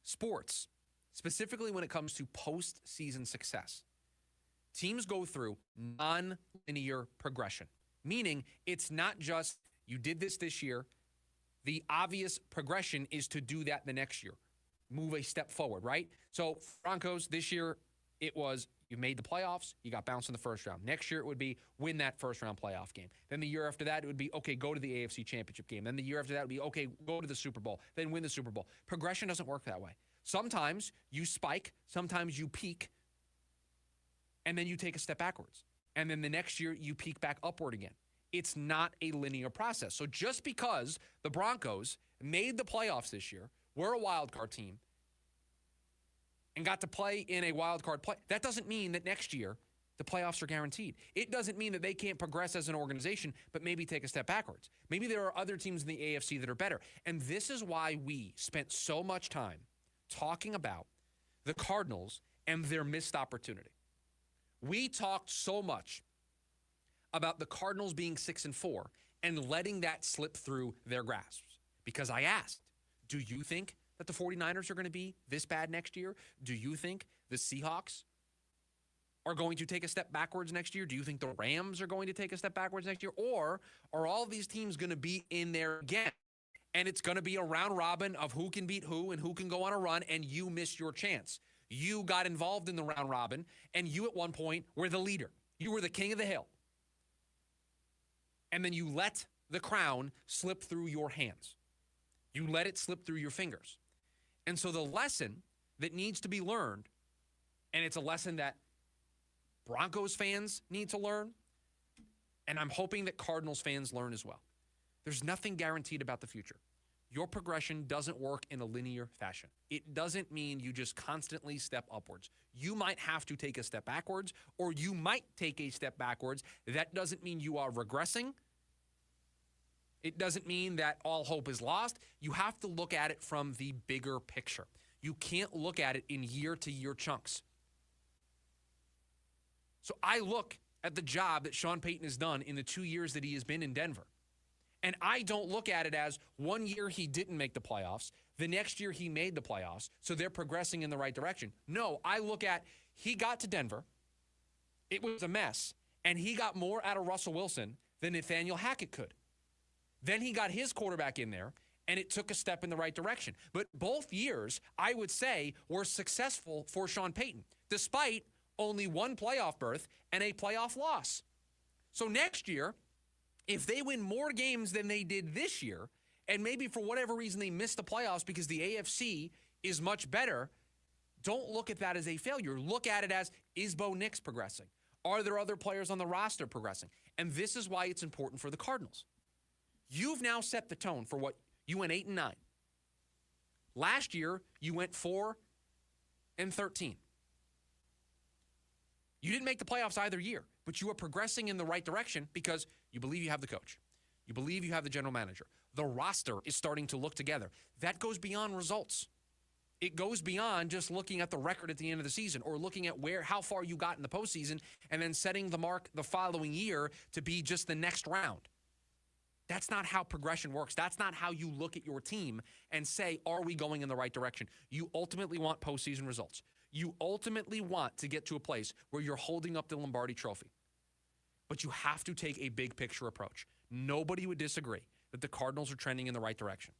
Sports, specifically when it comes to postseason success, teams go through non-linear progression, meaning it's not just you did this year. The obvious progression is to do that the next year, move a step forward, right? So Broncos this year, it was you made the playoffs, you got bounced in the first round. Next year, it would be win that first round playoff game. Then the year after that, it would be, okay, go to the AFC Championship game. Then the year after that would be, okay, go to the Super Bowl, then win the Super Bowl. Progression doesn't work that way. Sometimes you spike, sometimes you peak, and then you take a step backwards. And then the next year, you peak back upward again. It's not a linear process. So just because the Broncos made the playoffs this year, were a wild card team, and got to play in a wild card play, that doesn't mean that next year the playoffs are guaranteed. It doesn't mean that they can't progress as an organization, but maybe take a step backwards. Maybe there are other teams in the AFC that are better. And this is why we spent so much time talking about the Cardinals and their missed opportunity. We talked so much about the Cardinals being 6-4 and letting that slip through their grasps. Because I asked, do you think that the 49ers are going to be this bad next year? Do you think the Seahawks are going to take a step backwards next year? Do you think the Rams are going to take a step backwards next year? Or are all these teams going to be in there again? And it's going to be a round robin of who can beat who and who can go on a run, and you missed your chance. You got involved in the round robin, and you at one point were the leader. You were the king of the hill. And then you let the crown slip through your hands. You let it slip through your fingers. And so the lesson that needs to be learned, and it's a lesson that Broncos fans need to learn, and I'm hoping that Cardinals fans learn as well. There's nothing guaranteed about the future. Your progression doesn't work in a linear fashion. It doesn't mean you just constantly step upwards. You might have to take a step backwards, or you might take a step backwards. That doesn't mean you are regressing. It doesn't mean that all hope is lost. You have to look at it from the bigger picture. You can't look at it in year-to-year chunks. So I look at the job that Sean Payton has done in the 2 years that he has been in Denver. And I don't look at it as 1 year he didn't make the playoffs, the next year he made the playoffs, so they're progressing in the right direction. No, I look at he got to Denver, it was a mess, and he got more out of Russell Wilson than Nathaniel Hackett could. Then he got his quarterback in there, and it took a step in the right direction. But both years, I would say, were successful for Sean Payton, despite only one playoff berth and a playoff loss. So next year, if they win more games than they did this year, and maybe for whatever reason they missed the playoffs because the AFC is much better, don't look at that as a failure. Look at it as, is Bo Nix progressing? Are there other players on the roster progressing? And this is why it's important for the Cardinals. You've now set the tone for what you went 8-9. Last year, you went 4-13. You didn't make the playoffs either year, but you are progressing in the right direction because you believe you have the coach. You believe you have the general manager. The roster is starting to look together. That goes beyond results. It goes beyond just looking at the record at the end of the season or looking at how far you got in the postseason and then setting the mark the following year to be just the next round. That's not how progression works. That's not how you look at your team and say, are we going in the right direction? You ultimately want postseason results. You ultimately want to get to a place where you're holding up the Lombardi Trophy. But you have to take a big picture approach. Nobody would disagree that the Cardinals are trending in the right direction.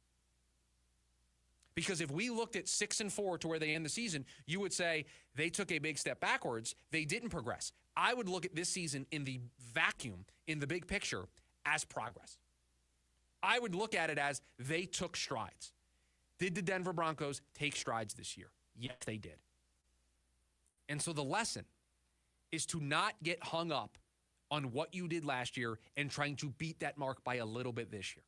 Because if we looked at 6-4 to where they end the season, you would say they took a big step backwards. They didn't progress. I would look at this season in the vacuum, in the big picture, as progress. I would look at it as they took strides. Did the Denver Broncos take strides this year? Yes, they did. And so the lesson is to not get hung up on what you did last year and trying to beat that mark by a little bit this year.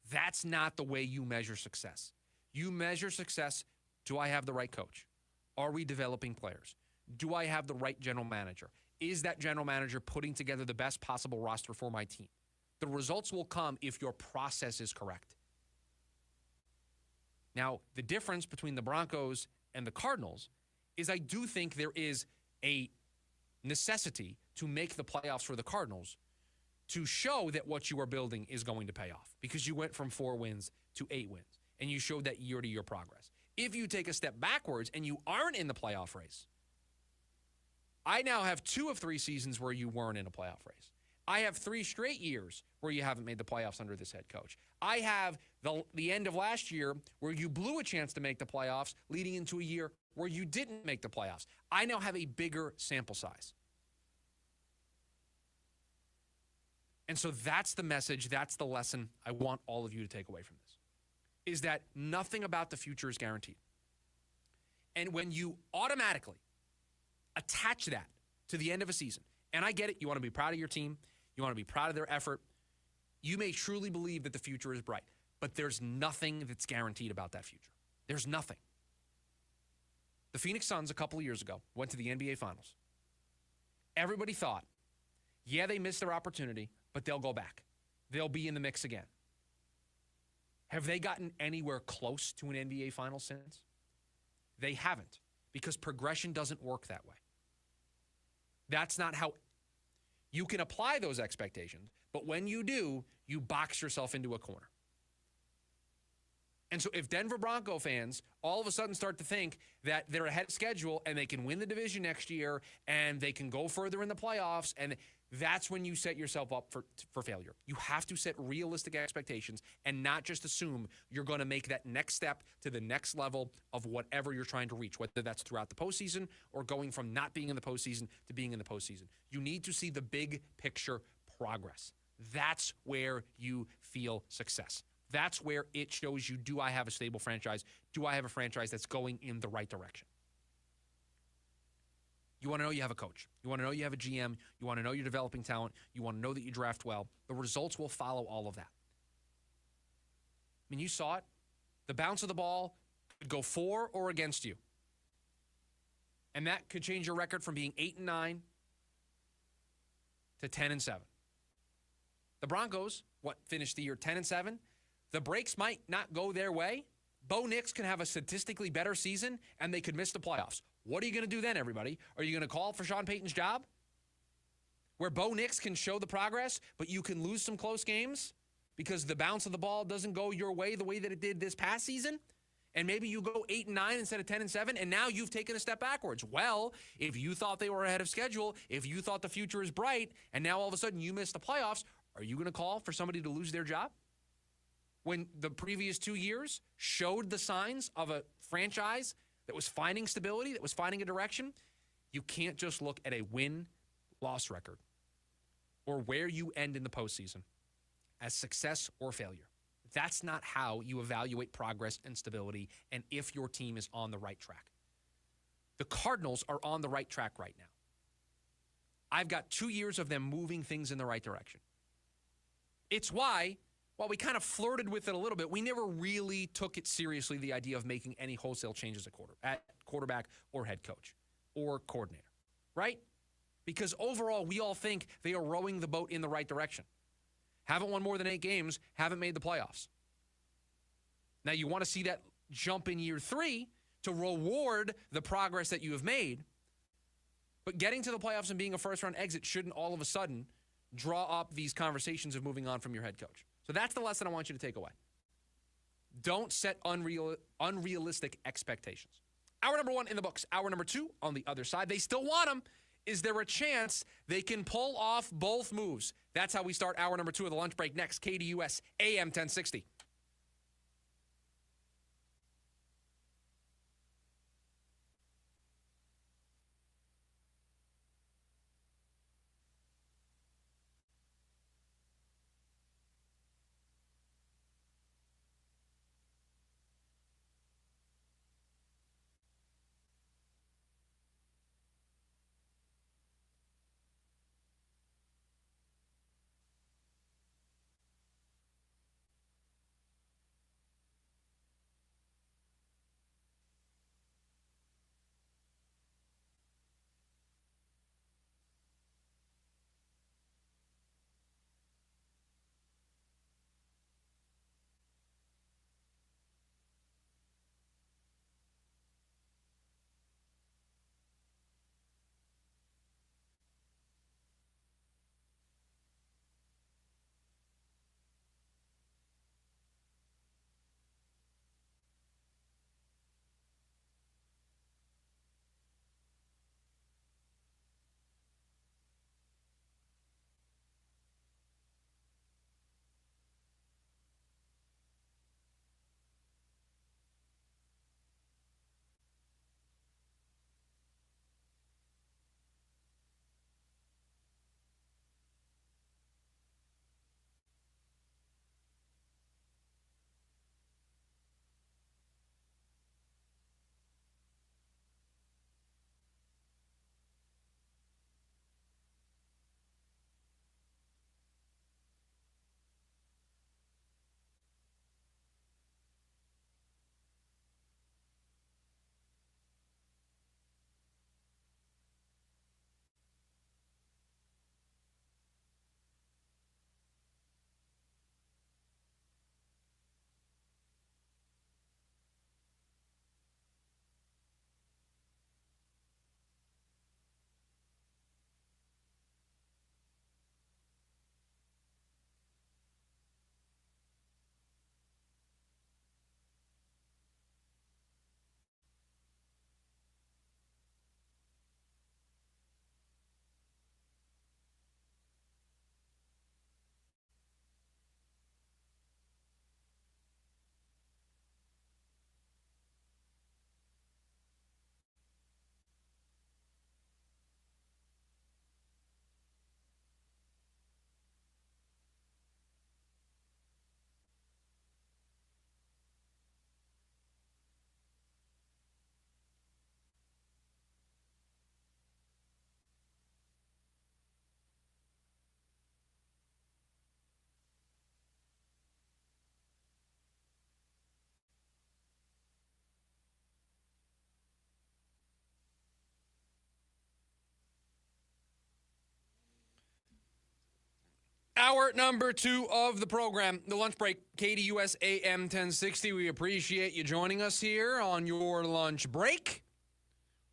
That's not the way you measure success. You measure success, do I have the right coach? Are we developing players? Do I have the right general manager? Is that general manager putting together the best possible roster for my team? The results will come if your process is correct. Now, the difference between the Broncos and the Cardinals is I do think there is a necessity to make the playoffs for the Cardinals to show that what you are building is going to pay off because you went from 4 wins to 8 wins, and you showed that year-to-year progress. If you take a step backwards and you aren't in the playoff race, I now have 2 of 3 seasons where you weren't in a playoff race. I have 3 straight years where you haven't made the playoffs under this head coach. I have the end of last year where you blew a chance to make the playoffs leading into a year where you didn't make the playoffs. I now have a bigger sample size. And so that's the message, that's the lesson I want all of you to take away from this, is that nothing about the future is guaranteed. And when you automatically attach that to the end of a season, and I get it, you want to be proud of your team, you want to be proud of their effort, you may truly believe that the future is bright, but there's nothing that's guaranteed about that future. There's nothing. The Phoenix Suns a couple of years ago went to the NBA Finals. Everybody thought, yeah, they missed their opportunity, but they'll go back. They'll be in the mix again. Have they gotten anywhere close to an NBA Finals since? They haven't, because progression doesn't work that way. That's not how you can apply those expectations, but when you do, you box yourself into a corner. And so if Denver Bronco fans all of a sudden start to think that they're ahead of schedule and they can win the division next year and they can go further in the playoffs, and that's when you set yourself up for failure. You have to set realistic expectations and not just assume you're going to make that next step to the next level of whatever you're trying to reach, whether that's throughout the postseason or going from not being in the postseason to being in the postseason. You need to see the big picture progress. That's where you feel success. That's where it shows you, do I have a stable franchise? Do I have a franchise that's going in the right direction? You want to know you have a coach. You want to know you have a GM. You want to know you're developing talent. You want to know that you draft well. The results will follow all of that. I mean, you saw it. The bounce of the ball could go for or against you. And that could change your record from being 8-9 to 10-7. The Broncos, finished the year 10-7? The breaks might not go their way. Bo Nix can have a statistically better season, and they could miss the playoffs. What are you going to do then, everybody? Are you going to call for Sean Payton's job? Where Bo Nix can show the progress, but you can lose some close games because the bounce of the ball doesn't go your way the way that it did this past season? And maybe you go 8-9 instead of 10-7, and now you've taken a step backwards. Well, if you thought they were ahead of schedule, if you thought the future is bright, and now all of a sudden you miss the playoffs, are you going to call for somebody to lose their job? When the previous 2 years showed the signs of a franchise that was finding stability, that was finding a direction, you can't just look at a win-loss record or where you end in the postseason as success or failure. That's not how you evaluate progress and stability and if your team is on the right track. The Cardinals are on the right track right now. I've got 2 years of them moving things in the right direction. It's why, while we kind of flirted with it a little bit, we never really took it seriously, the idea of making any wholesale changes at quarterback or head coach or coordinator, right? Because overall, we all think they are rowing the boat in the right direction. Haven't won more than 8 games, haven't made the playoffs. Now, you want to see that jump in year 3 to reward the progress that you have made. But getting to the playoffs and being a first-round exit shouldn't all of a sudden draw up these conversations of moving on from your head coach. So that's the lesson I want you to take away. Don't set unrealistic expectations. Hour number 1 in the books. Hour number 2 on the other side. They still want him. Is there a chance they can pull off both moves? That's how we start hour number 2 of the lunch break next. KDUS AM 1060. Hour number 2 of the program, the lunch break, KDUS AM 1060. We appreciate you joining us here on your lunch break.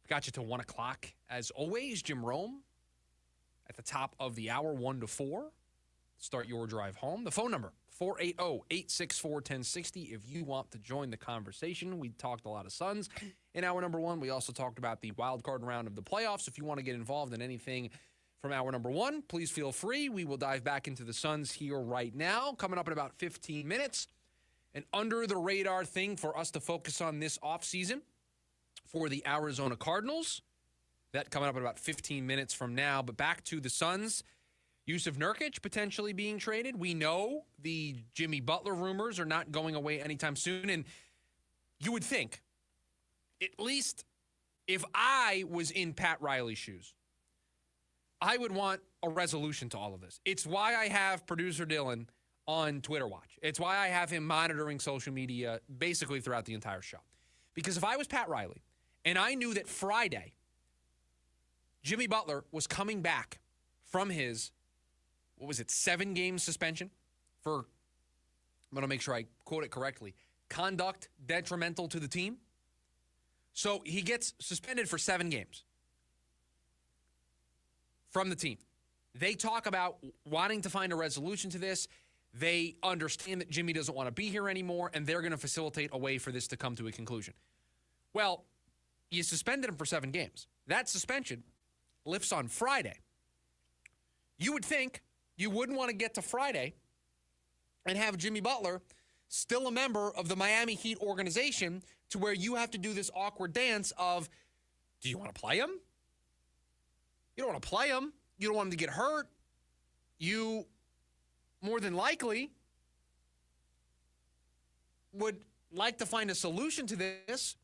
We got you till 1 o'clock. As always, Jim Rome at the top of the hour, 1 to 4. Start your drive home. The phone number, 480-864-1060. If you want to join the conversation, we talked a lot of Suns in hour number 1. We also talked about the wild card round of the playoffs. If you want to get involved in anything from hour number 1, please feel free. We will dive back into the Suns here right now, coming up in about 15 minutes. An under-the-radar thing for us to focus on this offseason for the Arizona Cardinals. That coming up in about 15 minutes from now. But back to the Suns. Jusuf Nurkic potentially being traded. We know the Jimmy Butler rumors are not going away anytime soon. And you would think, at least if I was in Pat Riley's shoes, I would want a resolution to all of this. It's why I have producer Dylan on Twitter Watch. It's why I have him monitoring social media basically throughout the entire show. Because if I was Pat Riley and I knew that Friday Jimmy Butler was coming back from his, 7-game suspension for, I'm going to make sure I quote it correctly, conduct detrimental to the team. So he gets suspended for 7 games from the team. They talk about wanting to find a resolution to this. They understand that Jimmy doesn't want to be here anymore, and they're going to facilitate a way for this to come to a conclusion. Well, you suspended him for 7 games. That suspension lifts on Friday. You would think you wouldn't want to get to Friday and have Jimmy Butler still a member of the Miami Heat organization to where you have to do this awkward dance of, do you want to play him? You don't want to play him. You don't want him to get hurt. You, more than likely, would like to find a solution to this.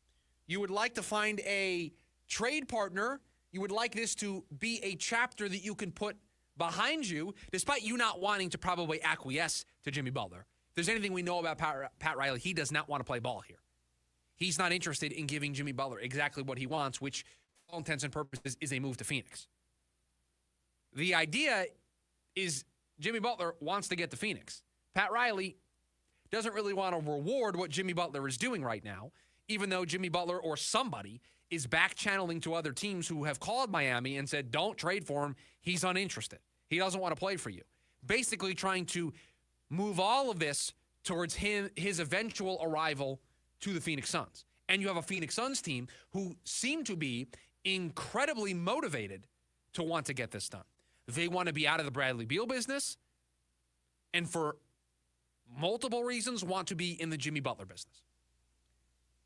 You would like to find a trade partner. You would like this to be a chapter that you can put behind you, despite you not wanting to probably acquiesce to Jimmy Butler. If there's anything we know about Pat Riley, he does not want to play ball here. He's not interested in giving Jimmy Butler exactly what he wants, which, for all intents and purposes, is a move to Phoenix. The idea is Jimmy Butler wants to get to Phoenix. Pat Riley doesn't really want to reward what Jimmy Butler is doing right now, even though Jimmy Butler or somebody is back channeling to other teams who have called Miami and said, don't trade for him. He's uninterested. He doesn't want to play for you. Basically trying to move all of this towards his eventual arrival to the Phoenix Suns. And you have a Phoenix Suns team who seem to be incredibly motivated to want to get this done. They want to be out of the Bradley Beal business, and for multiple reasons want to be in the Jimmy Butler business.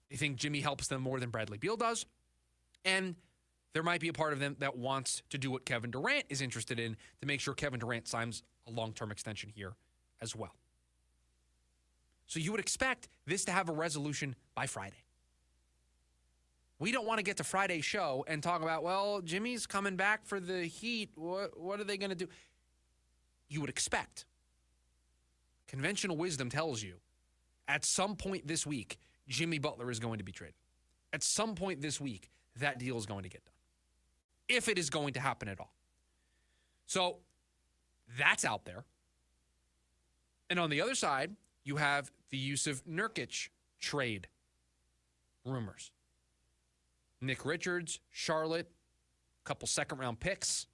They think Jimmy helps them more than Bradley Beal does, and there might be a part of them that wants to do what Kevin Durant is interested in to make sure Kevin Durant signs a long-term extension here as well. So you would expect this to have a resolution by Friday. We don't want to get to Friday's show and talk about, well, Jimmy's coming back for the Heat. What are they going to do? You would expect. Conventional wisdom tells you at some point this week, Jimmy Butler is going to be traded. At some point this week, that deal is going to get done. If it is going to happen at all. So that's out there. And on the other side, you have the Jusuf Nurkic trade rumors. Nick Richards, Charlotte, a couple second-round picks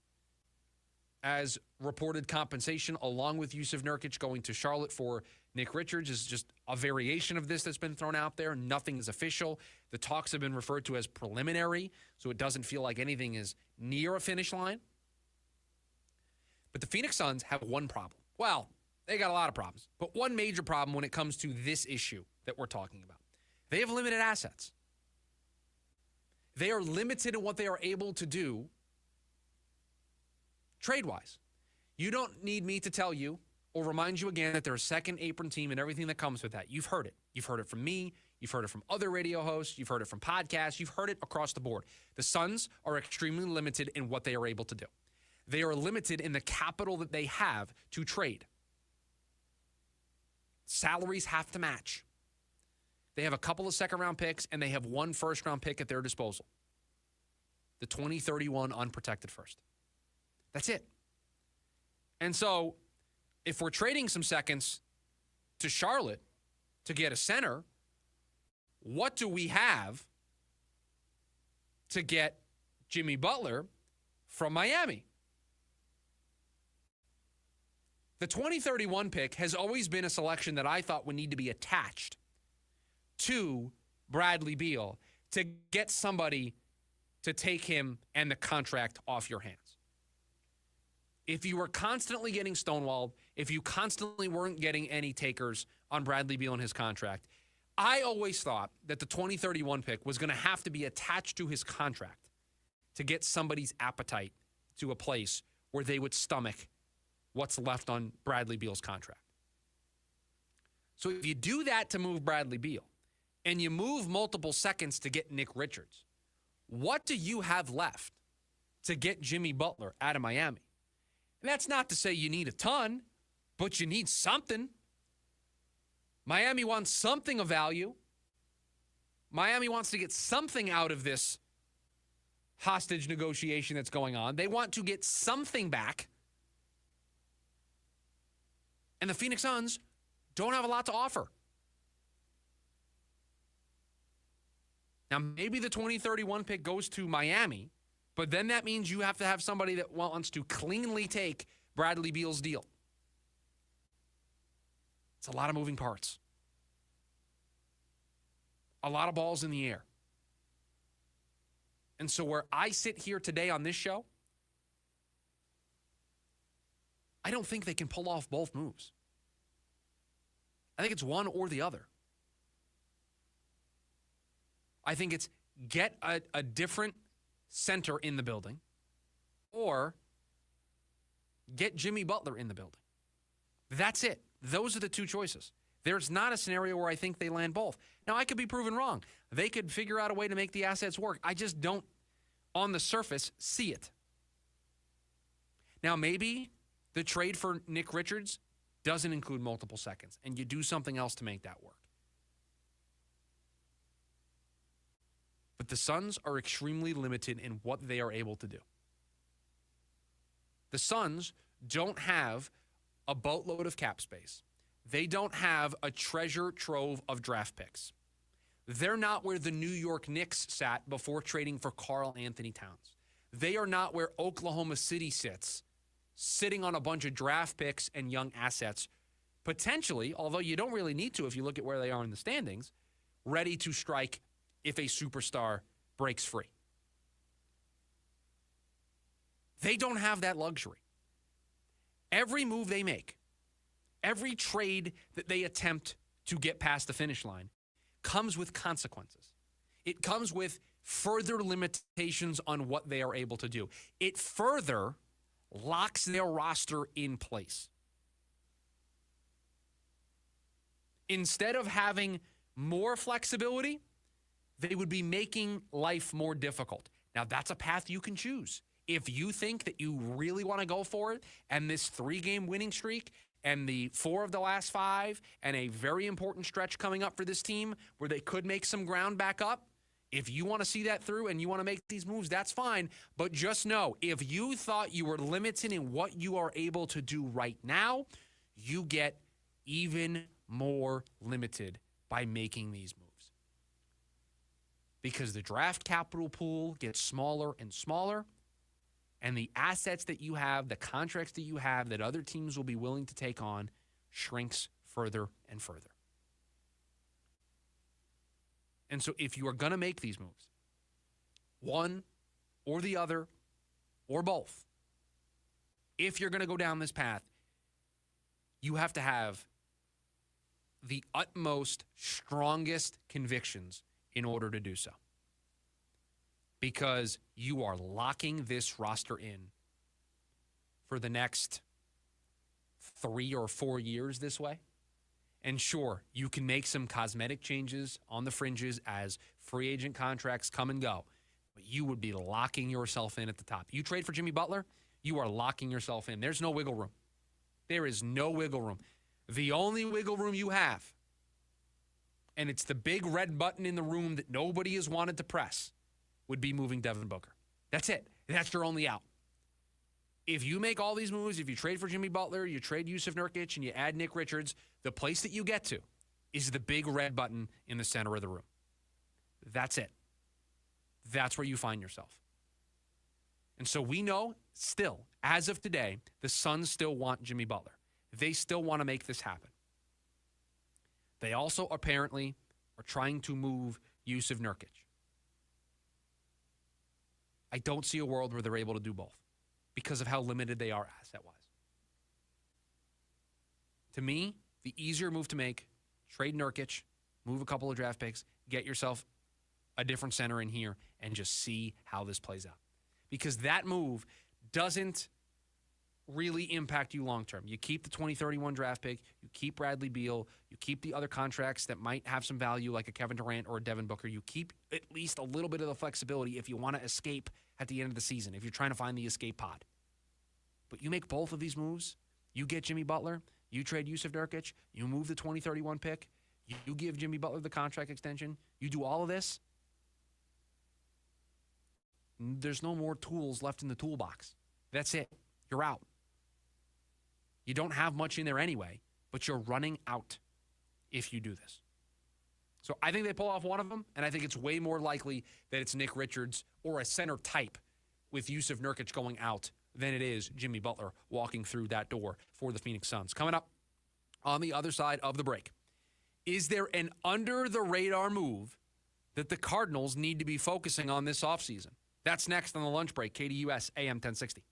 as reported compensation, along with Jusuf Nurkic going to Charlotte for Nick Richards is just a variation of this that's been thrown out there. Nothing is official. The talks have been referred to as preliminary, so it doesn't feel like anything is near a finish line. But the Phoenix Suns have one problem. Well, they got a lot of problems, but one major problem when it comes to this issue that we're talking about. They have limited assets. They are limited in what they are able to do trade-wise. You don't need me to tell you or remind you again that they're a second apron team and everything that comes with that. You've heard it. You've heard it from me. You've heard it from other radio hosts. You've heard it from podcasts. You've heard it across the board. The Suns are extremely limited in what they are able to do. They are limited in the capital that they have to trade. Salaries have to match. They have a couple of second-round picks, and they have one first-round pick at their disposal. The 2031 unprotected first. That's it. And so if we're trading some seconds to Charlotte to get a center, what do we have to get Jimmy Butler from Miami? The 2031 pick has always been a selection that I thought would need to be attached to Bradley Beal to get somebody to take him and the contract off your hands. If you were constantly getting stonewalled, if you constantly weren't getting any takers on Bradley Beal and his contract, I always thought that the 2031 pick was going to have to be attached to his contract to get somebody's appetite to a place where they would stomach what's left on Bradley Beal's contract. So if you do that to move Bradley Beal and you move multiple seconds to get Nick Richards, what do you have left to get Jimmy Butler out of Miami? And that's not to say you need a ton, but you need something. Miami wants something of value. Miami wants to get something out of this hostage negotiation that's going on. They want to get something back. And the Phoenix Suns don't have a lot to offer. Now, maybe the 2031 pick goes to Miami, but then that means you have to have somebody that wants to cleanly take Bradley Beal's deal. It's a lot of moving parts. A lot of balls in the air. And so where I sit here today on this show, I don't think they can pull off both moves. I think it's one or the other. I think it's get a different center in the building or get Jimmy Butler in the building. That's it. Those are the two choices. There's not a scenario where I think they land both. Now, I could be proven wrong. They could figure out a way to make the assets work. I just don't, on the surface, see it. Now, maybe the trade for Nick Richards doesn't include multiple seconds, and you do something else to make that work. But the Suns are extremely limited in what they are able to do. The Suns don't have a boatload of cap space. They don't have a treasure trove of draft picks. They're not where the New York Knicks sat before trading for Karl Anthony Towns. They are not where Oklahoma City sits, sitting on a bunch of draft picks and young assets, potentially, although you don't really need to if you look at where they are in the standings, ready to strike if a superstar breaks free. They don't have that luxury. Every move they make, every trade that they attempt to get past the finish line comes with consequences. It comes with further limitations on what they are able to do. It further locks their roster in place. Instead of having more flexibility, they would be making life more difficult. Now, that's a path you can choose. If you think that you really want to go for it, and this 3-game winning streak, and the 4 of the last 5, and a very important stretch coming up for this team where they could make some ground back up, if you want to see that through and you want to make these moves, that's fine. But just know, if you thought you were limited in what you are able to do right now, you get even more limited by making these moves. Because the draft capital pool gets smaller and smaller, and the assets that you have, the contracts that you have that other teams will be willing to take on shrinks further and further. And so if you are going to make these moves, one or the other or both, if you're going to go down this path, you have to have the utmost, strongest convictions in order to do so. Because you are locking this roster in for the next 3 or 4 years this way. And sure, you can make some cosmetic changes on the fringes as free agent contracts come and go. But you would be locking yourself in at the top. You trade for Jimmy Butler, you are locking yourself in. There's no wiggle room. There is no wiggle room. The only wiggle room you have, and it's the big red button in the room that nobody has wanted to press, would be moving Devin Booker. That's it. That's your only out. If you make all these moves, if you trade for Jimmy Butler, you trade Yusuf Nurkic, and you add Nick Richards, the place that you get to is the big red button in the center of the room. That's it. That's where you find yourself. And so we know still, as of today, the Suns still want Jimmy Butler. They still want to make this happen. They also apparently are trying to move Yusuf Nurkic. I don't see a world where they're able to do both because of how limited they are asset-wise. To me, the easier move to make, trade Nurkic, move a couple of draft picks, get yourself a different center in here, and just see how this plays out. Because that move doesn't really impact you long-term. You keep the 2031 draft pick, you keep Bradley Beal, you keep the other contracts that might have some value like a Kevin Durant or a Devin Booker. You keep at least a little bit of the flexibility if you want to escape at the end of the season, if you're trying to find the escape pod. But you make both of these moves, you get Jimmy Butler, you trade Yusuf Nurkic, you move the 2031 pick, you give Jimmy Butler the contract extension, you do all of this, there's no more tools left in the toolbox. That's it. You're out. You don't have much in there anyway, but you're running out if you do this. So I think they pull off one of them, and I think it's way more likely that it's Nick Richards or a center type with Yusuf Nurkic going out than it is Jimmy Butler walking through that door for the Phoenix Suns. Coming up on the other side of the break, is there an under-the-radar move that the Cardinals need to be focusing on this offseason? That's next on the lunch break, KDUS AM 1060.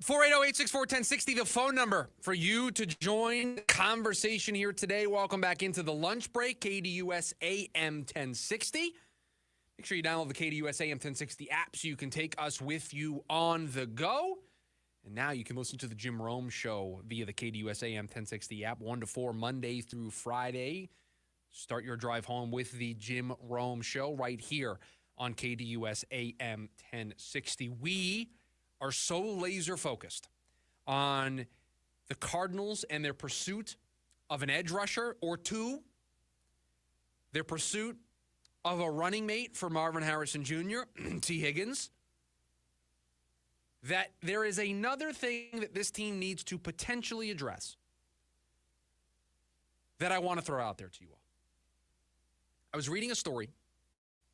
480-864-1060, the phone number for you to join the conversation here today. Welcome back into the lunch break, KDUS AM 1060. Make sure you download the KDUS AM 1060 app so you can take us with you on the go. And now you can listen to the Jim Rome Show via the KDUS AM 1060 app, 1 to 4, Monday through Friday. Start your drive home with the Jim Rome Show right here on KDUS AM 1060. We are so laser focused on the Cardinals and their pursuit of an edge rusher or two, their pursuit of a running mate for Marvin Harrison Jr., T. Higgins, that there is another thing that this team needs to potentially address that I want to throw out there to you all. I was reading a story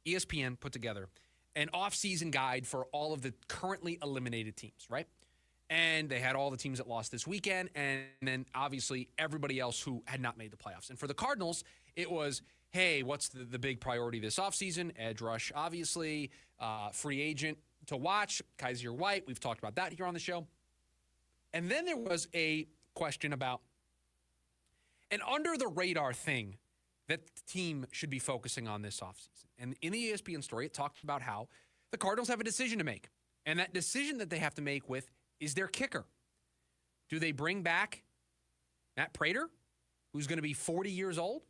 ESPN put together, an off-season guide for all of the currently eliminated teams, right? And they had all the teams that lost this weekend, and then obviously everybody else who had not made the playoffs. And for the Cardinals, it was, hey, what's the big priority this offseason? Edge rush, obviously. Free agent to watch, Kaiser White. We've talked about that here on the show. And then there was a question about an under-the-radar thing that the team should be focusing on this offseason. And in the ESPN story, it talked about how the Cardinals have a decision to make. And that decision that they have to make with is their kicker. Do they bring back Matt Prater, who's going to be 40 years old?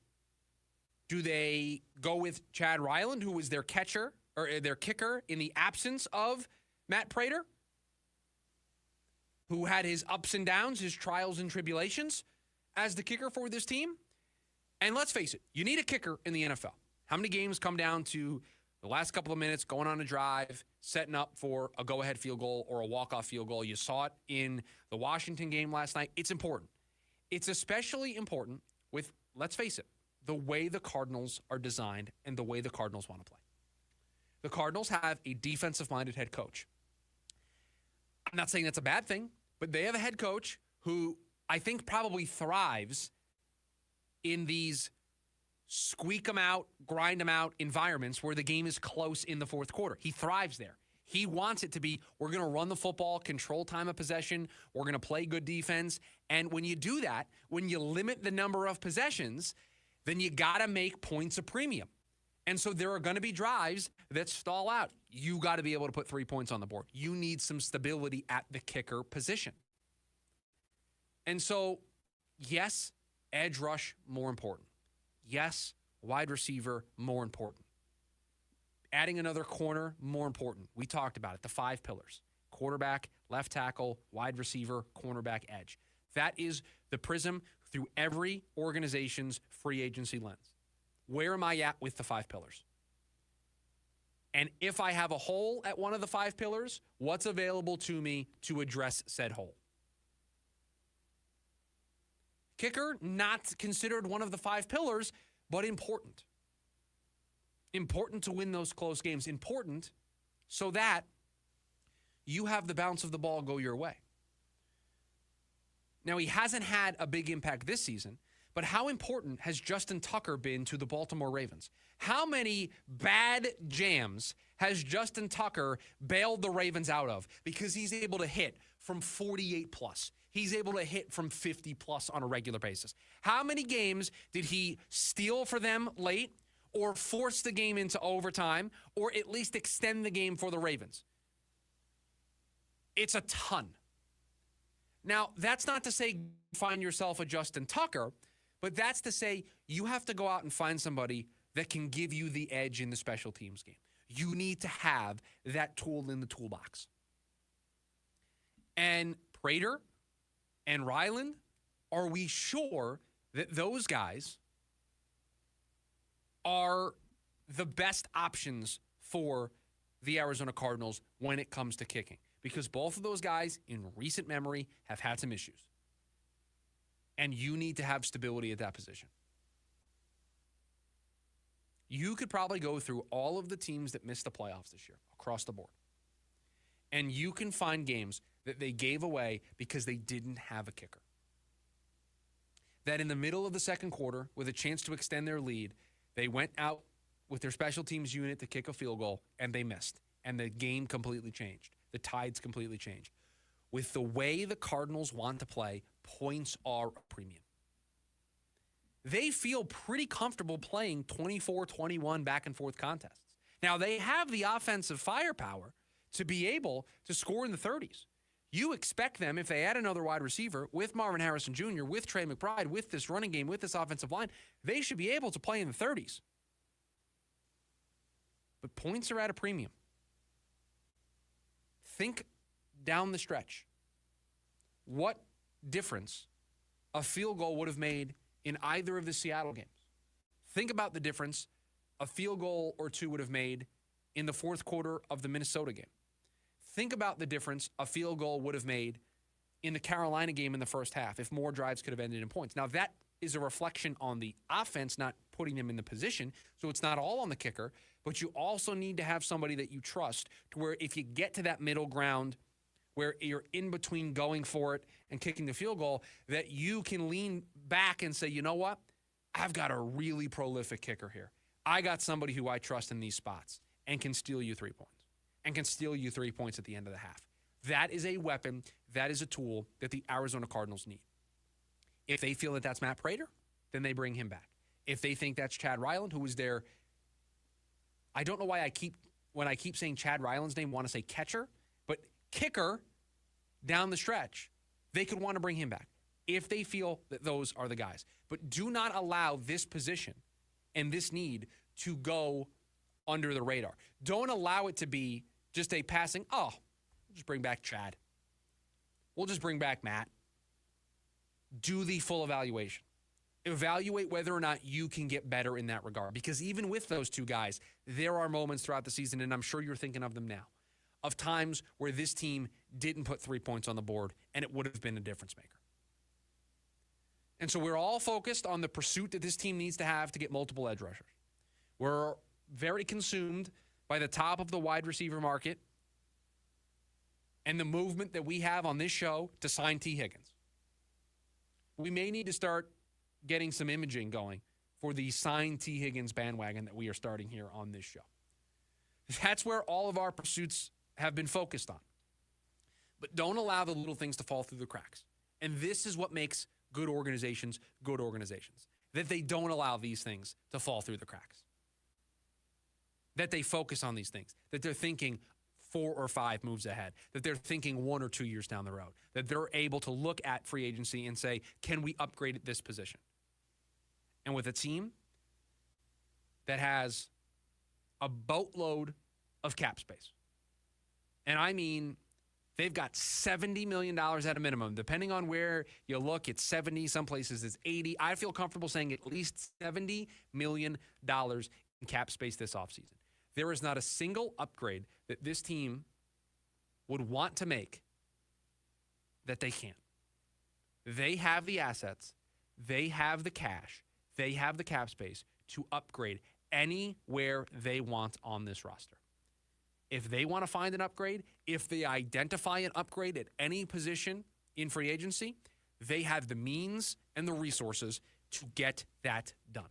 Do they go with Chad Ryland, who was their catcher or their kicker in the absence of Matt Prater, who had his ups and downs, his trials and tribulations as the kicker for this team? And let's face it, you need a kicker in the NFL. How many games come down to the last couple of minutes, going on a drive, setting up for a go-ahead field goal or a walk-off field goal? You saw it in the Washington game last night. It's important. It's especially important with, let's face it, the way the Cardinals are designed and the way the Cardinals want to play. The Cardinals have a defensive-minded head coach. I'm not saying that's a bad thing, but they have a head coach who I think probably thrives in these squeak them out, grind them out environments where the game is close in the fourth quarter. He thrives there. He wants it to be, we're going to run the football, control time of possession, we're going to play good defense. And when you do that, when you limit the number of possessions, then you got to make points a premium. And so there are going to be drives that stall out. You got to be able to put 3 points on the board. You need some stability at the kicker position. And so, yes, edge rush, more important. Yes, wide receiver, more important. Adding another corner, more important. We talked about it, the 5 pillars. Quarterback, left tackle, wide receiver, cornerback, edge. That is the prism through every organization's free agency lens. Where am I at with the 5 pillars? And if I have a hole at one of the 5 pillars, what's available to me to address said hole? Kicker, not considered one of the 5 pillars, but important. Important to win those close games. Important so that you have the bounce of the ball go your way. Now, he hasn't had a big impact this season, but how important has Justin Tucker been to the Baltimore Ravens? How many bad jams has Justin Tucker bailed the Ravens out of? Because he's able to hit from 48 plus. He's able to hit from 50 plus on a regular basis. How many games did he steal for them late or force the game into overtime or at least extend the game for the Ravens? It's a ton. Now, that's not to say find yourself a Justin Tucker, but that's to say you have to go out and find somebody that can give you the edge in the special teams game. You need to have that tool in the toolbox. And Prater and Ryland, are we sure that those guys are the best options for the Arizona Cardinals when it comes to kicking? Because both of those guys in recent memory have had some issues. And you need to have stability at that position. You could probably go through all of the teams that missed the playoffs this year across the board. And you can find games that they gave away because they didn't have a kicker. That in the middle of the second quarter, with a chance to extend their lead, they went out with their special teams unit to kick a field goal, and they missed. And the game completely changed. The tides completely changed. with the way the Cardinals want to play, points are a premium. They feel pretty comfortable playing 24-21 back and forth contests. Now, they have the offensive firepower to be able to score in the 30s. You expect them, if they add another wide receiver with Marvin Harrison Jr., with Trey McBride, with this running game, with this offensive line, they should be able to play in the 30s. But points are at a premium. Think down the stretch. What difference a field goal would have made in either of the Seattle games? Think about the difference a field goal or two would have made in the fourth quarter of the Minnesota game. Think about the difference a field goal would have made in the Carolina game in the first half if more drives could have ended in points. Now, that is a reflection on the offense not putting them in the position, so it's not all on the kicker, but you also need to have somebody that you trust to where if you get to that middle ground where you're in between going for it and kicking the field goal, that you can lean back and say, you know what? I've got a really prolific kicker here. I got somebody who I trust in these spots and can steal you 3 points and can steal you 3 points at the end of the half. That is a weapon. That is a tool that the Arizona Cardinals need. If they feel that that's Matt Prater, then they bring him back. If they think that's Chad Ryland, who was there, I don't know why when I keep saying Chad Ryland's name, want to say catcher, but kicker down the stretch, they could want to bring him back if they feel that those are the guys. But do not allow this position and this need to go under the radar. Don't allow it to be just a passing, we'll just bring back Chad. We'll just bring back Matt. Do the full evaluation. Evaluate whether or not you can get better in that regard. Because even with those two guys, there are moments throughout the season, and I'm sure you're thinking of them now, of times where this team didn't put 3 points on the board, and it would have been a difference maker. And so we're all focused on the pursuit that this team needs to have to get multiple edge rushers. We're very consumed by the top of the wide receiver market and the movement that we have on this show to sign T. Higgins. We may need to start getting some imaging going for the sign T. Higgins bandwagon that we are starting here on this show. That's where all of our pursuits have been focused on. But don't allow the little things to fall through the cracks. And this is what makes good organizations, that they don't allow these things to fall through the cracks. That they focus on these things, that they're thinking 4 or 5 moves ahead, that they're thinking 1 or 2 years down the road, that they're able to look at free agency and say, can we upgrade at this position? And with a team that has a boatload of cap space, and I mean, they've got $70 million at a minimum. Depending on where you look, it's 70. Some places it's 80. I feel comfortable saying at least $70 million in cap space this offseason. There is not a single upgrade that this team would want to make that they can't. They have the assets. They have the cash. They have the cap space to upgrade anywhere they want on this roster. If they want to find an upgrade, if they identify an upgrade at any position in free agency, they have the means and the resources to get that done.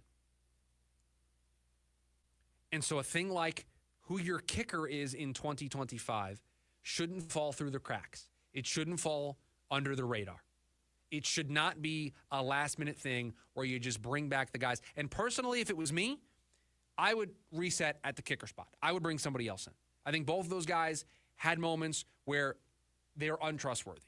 And so a thing like who your kicker is in 2025 shouldn't fall through the cracks. It shouldn't fall under the radar. It should not be a last-minute thing where you just bring back the guys. And personally, if it was me, I would reset at the kicker spot. I would bring somebody else in. I think both of those guys had moments where they're untrustworthy.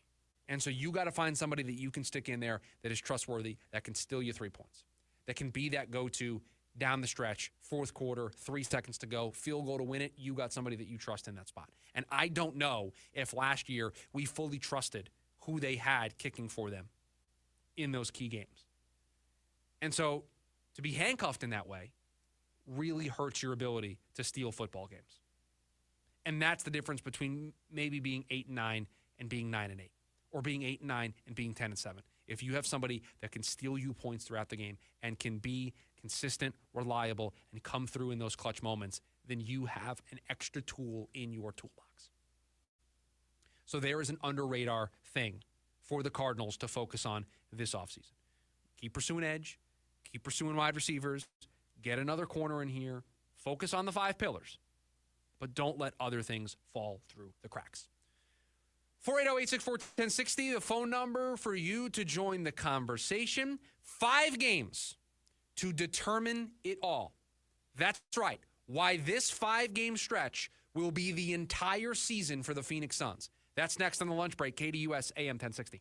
And so you got to find somebody that you can stick in there that is trustworthy, that can steal you 3 points, that can be that go-to down the stretch, fourth quarter, 3 seconds to go, field goal to win it. You got somebody that you trust in that spot. And I don't know if last year we fully trusted who they had kicking for them in those key games. And so to be handcuffed in that way really hurts your ability to steal football games. And that's the difference between maybe being 8-9 and being 9-8, or being 8-9 and being 10-7. If you have somebody that can steal you points throughout the game and can be consistent, reliable, and come through in those clutch moments, then you have an extra tool in your toolbox. So there is an under-radar thing for the Cardinals to focus on this offseason. Keep pursuing edge, keep pursuing wide receivers, get another corner in here, focus on the 5 pillars, but don't let other things fall through the cracks. 480-864-1060, the phone number for you to join the conversation. 5 games to determine it all. That's right. Why this 5-game stretch will be the entire season for the Phoenix Suns. That's next on the lunch break, KDUS AM 1060.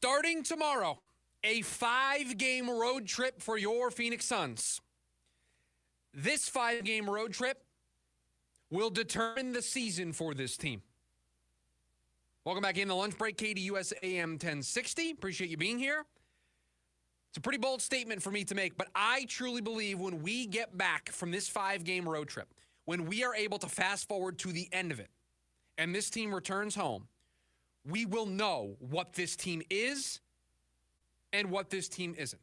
Starting tomorrow, a 5-game road trip for your Phoenix Suns. This 5-game road trip will determine the season for this team. Welcome back in the lunch break, KDUS AM 1060. Appreciate you being here. It's a pretty bold statement for me to make, but I truly believe when we get back from this 5-game road trip, when we are able to fast forward to the end of it, and this team returns home, we will know what this team is and what this team isn't.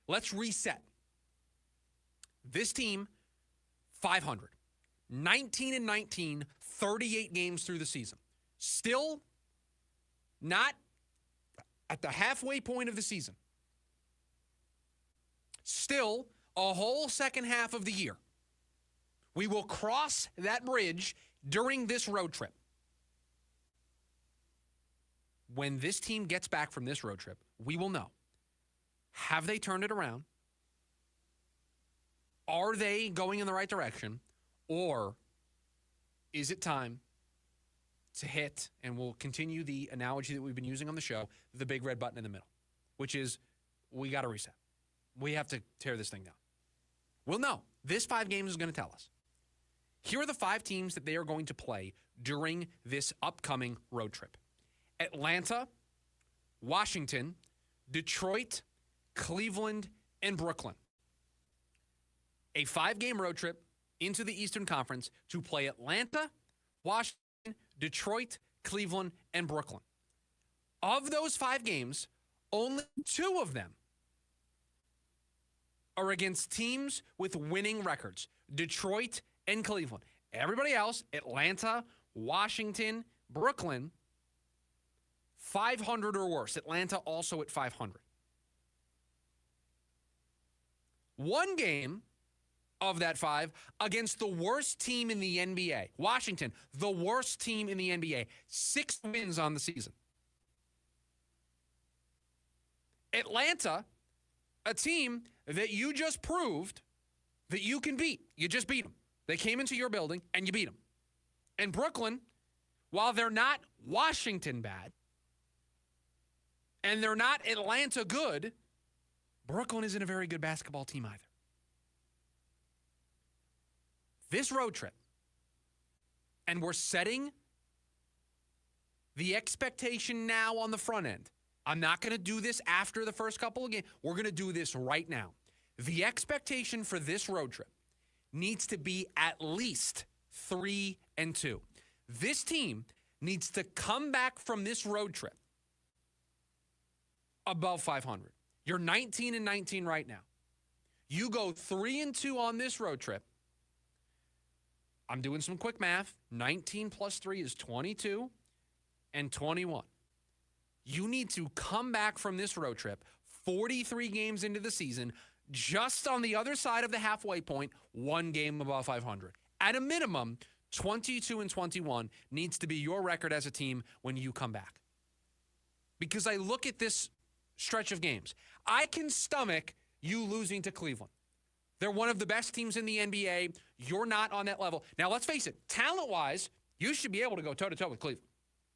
Let's reset. This team, 500, 19-19, 38 games through the season. Still not at the halfway point of the season. Still a whole second half of the year. We will cross that bridge during this road trip. When this team gets back from this road trip, we will know. Have they turned it around? Are they going in the right direction? Or is it time to hit, and we'll continue the analogy that we've been using on the show, the big red button in the middle, which is we got to reset. We have to tear this thing down. Well, no. This 5 games is going to tell us. Here are the 5 teams that they are going to play during this upcoming road trip. Atlanta, Washington, Detroit, Cleveland, and Brooklyn. A 5-game road trip into the Eastern Conference to play Atlanta, Washington, Detroit, Cleveland, and Brooklyn. Of those 5 games, only 2 of them are against teams with winning records, Detroit and Cleveland. Everybody else, Atlanta, Washington, Brooklyn, 500 or worse. Atlanta also at 500. 1 game of that 5 against the worst team in the NBA. Washington, the worst team in the NBA. 6 wins on the season. Atlanta, a team that you just proved that you can beat. You just beat them. They came into your building and you beat them. And Brooklyn, while they're not Washington bad and they're not Atlanta good, Brooklyn isn't a very good basketball team either. This road trip, and we're setting the expectation now on the front end. I'm not going to do this after the first couple of games. We're going to do this right now. The expectation for this road trip needs to be at least 3-2. This team needs to come back from this road trip above 500. You're 19-19 right now. You go 3-2 on this road trip. I'm doing some quick math. 19 plus 3 is 22 and 21. You need to come back from this road trip 43 games into the season, just on the other side of the halfway point, 1 game above 500. At a minimum, 22-21 needs to be your record as a team when you come back. Because I look at this stretch of games. I can stomach you losing to Cleveland. They're one of the best teams in the NBA. You're not on that level. Now, let's face it. Talent-wise, you should be able to go toe-to-toe with Cleveland.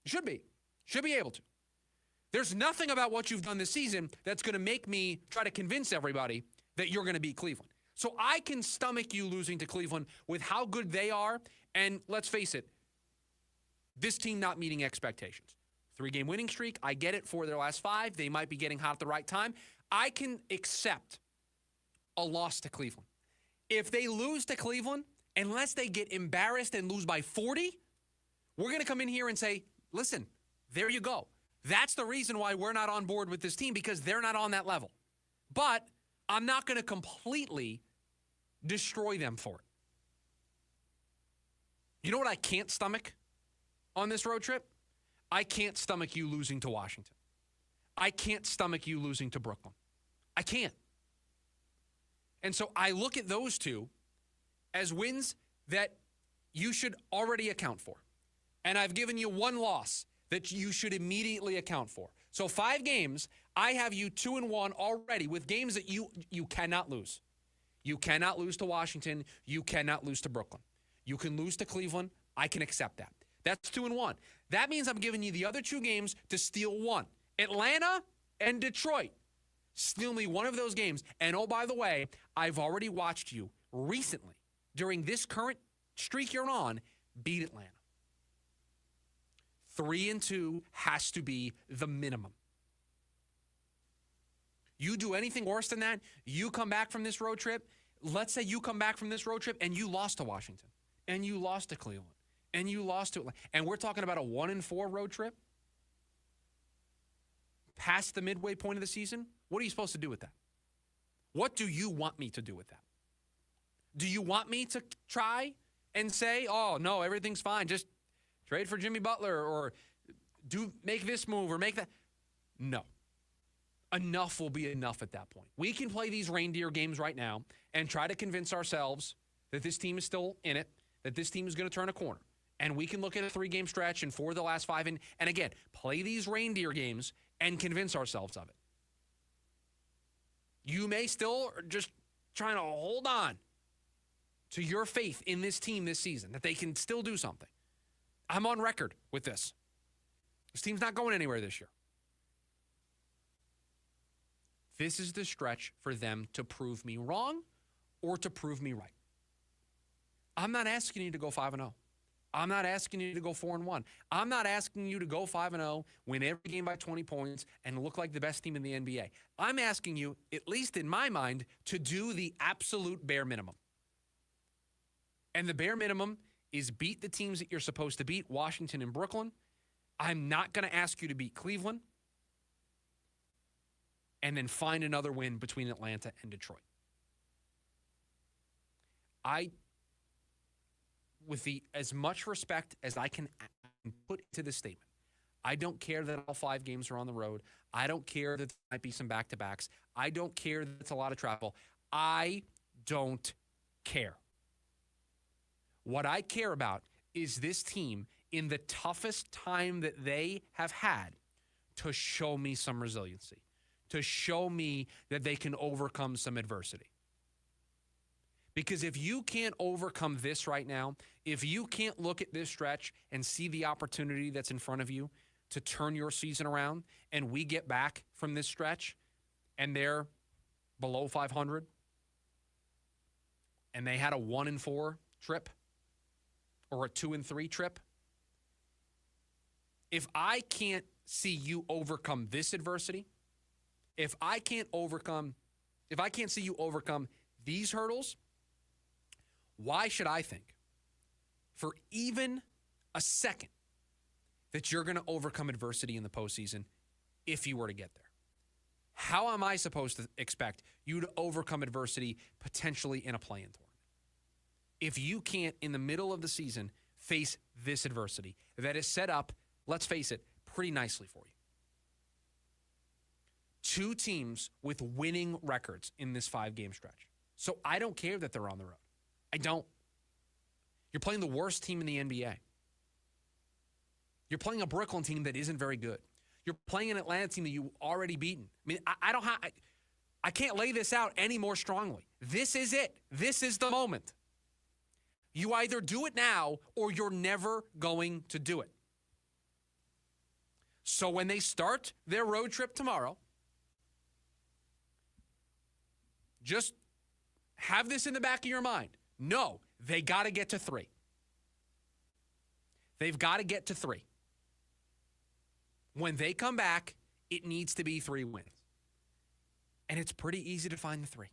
You should be. Should be able to. There's nothing about what you've done this season that's going to make me try to convince everybody that you're going to beat Cleveland. So I can stomach you losing to Cleveland with how good they are. And let's face it, this team not meeting expectations. 3-game winning streak, I get it for their last 5. They might be getting hot at the right time. I can accept a loss to Cleveland. If they lose to Cleveland, unless they get embarrassed and lose by 40, we're going to come in here and say, listen, there you go. That's the reason why we're not on board with this team, because they're not on that level. But I'm not going to completely destroy them for it. You know what I can't stomach on this road trip? I can't stomach you losing to Washington. I can't stomach you losing to Brooklyn. I can't. And so I look at those 2 as wins that you should already account for. And I've given you 1 loss that you should immediately account for. So 5 games, I have you 2-1 already with games that you cannot lose. You cannot lose to Washington. You cannot lose to Brooklyn. You can lose to Cleveland. I can accept that. That's 2-1. That means I'm giving you the other 2 games to steal 1. Atlanta and Detroit. Steal me 1 of those games. And oh, by the way, I've already watched you recently, during this current streak you're on, beat Atlanta. 3-2 has to be the minimum. You do anything worse than that, you come back from this road trip. Let's say you come back from this road trip and you lost to Washington, and you lost to Cleveland, and you lost to Atlanta, and we're talking about a 1-4 road trip past the midway point of the season. What are you supposed to do with that? What do you want me to do with that? Do you want me to try and say, oh, no, everything's fine, just trade for Jimmy Butler, or make this move or make that? No. Enough will be enough at that point. We can play these reindeer games right now and try to convince ourselves that this team is still in it, that this team is going to turn a corner. And we can look at a 3-game stretch and 4 of the last 5 and again, play these reindeer games and convince ourselves of it. You may still just trying to hold on to your faith in this team this season, that they can still do something. I'm on record with this. This team's not going anywhere this year. This is the stretch for them to prove me wrong or to prove me right. I'm not asking you to go 5-0. I'm not asking you to go 4-1. I'm not asking you to go 5-0, win every game by 20 points, and look like the best team in the NBA. I'm asking you, at least in my mind, to do the absolute bare minimum. And the bare minimum is beat the teams that you're supposed to beat, Washington and Brooklyn. I'm not going to ask you to beat Cleveland. And then find another win between Atlanta and Detroit. With as much respect as I can put into this statement, I don't care that all 5 games are on the road. I don't care that there might be some back-to-backs. I don't care that it's a lot of travel. I don't care. What I care about is this team in the toughest time that they have had to show me some resiliency, to show me that they can overcome some adversity. Because if you can't overcome this right now, if you can't look at this stretch and see the opportunity that's in front of you to turn your season around, and we get back from this stretch and they're below 500 and they had a 1-4 trip or a 2-3 trip, if I can't see you overcome this adversity, if I can't see you overcome these hurdles, why should I think for even a second that you're going to overcome adversity in the postseason if you were to get there? How am I supposed to expect you to overcome adversity potentially in a play-in tournament if you can't, in the middle of the season, face this adversity that is set up, let's face it, pretty nicely for you? 2 teams with winning records in this 5-game stretch. So I don't care that they're on the road. I don't. You're playing the worst team in the NBA. You're playing a Brooklyn team that isn't very good. You're playing an Atlanta team that you've already beaten. I mean, I can't lay this out any more strongly. This is it. This is the moment. You either do it now or you're never going to do it. So when they start their road trip tomorrow, just have this in the back of your mind. No, they got to get to 3. They've got to get to 3. When they come back, it needs to be 3 wins. And it's pretty easy to find the 3.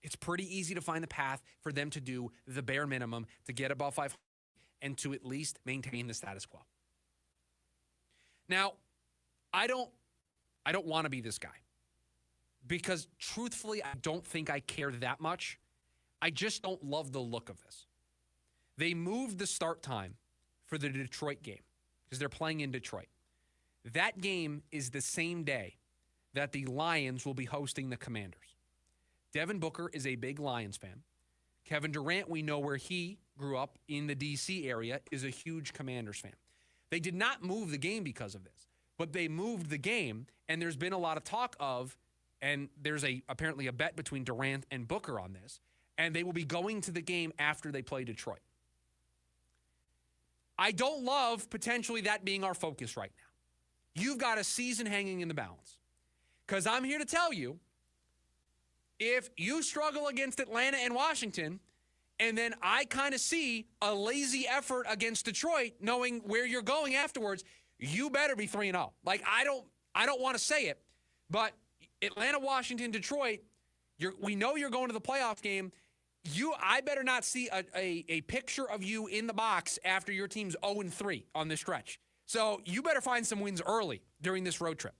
It's pretty easy to find the path for them to do the bare minimum to get above 500 and to at least maintain the status quo. Now, I don't want to be this guy because truthfully, I don't think I care that much. I just don't love the look of this. They moved the start time for the Detroit game because they're playing in Detroit. That game is the same day that the Lions will be hosting the Commanders. Devin Booker is a big Lions fan. Kevin Durant, we know where he grew up in the D.C. area, is a huge Commanders fan. They did not move the game because of this, but they moved the game, and there's been a lot of talk of, and there's apparently a bet between Durant and Booker on this, and they will be going to the game after they play Detroit. I don't love potentially that being our focus right now. You've got a season hanging in the balance. Because I'm here to tell you, if you struggle against Atlanta and Washington, and then I kind of see a lazy effort against Detroit, knowing where you're going afterwards, you better be 3-0. Like, I don't want to say it, but Atlanta, Washington, Detroit, we know you're going to the playoff game. I better not see a picture of you in the box after your team's 0-3 on this stretch. So you better find some wins early during this road trip.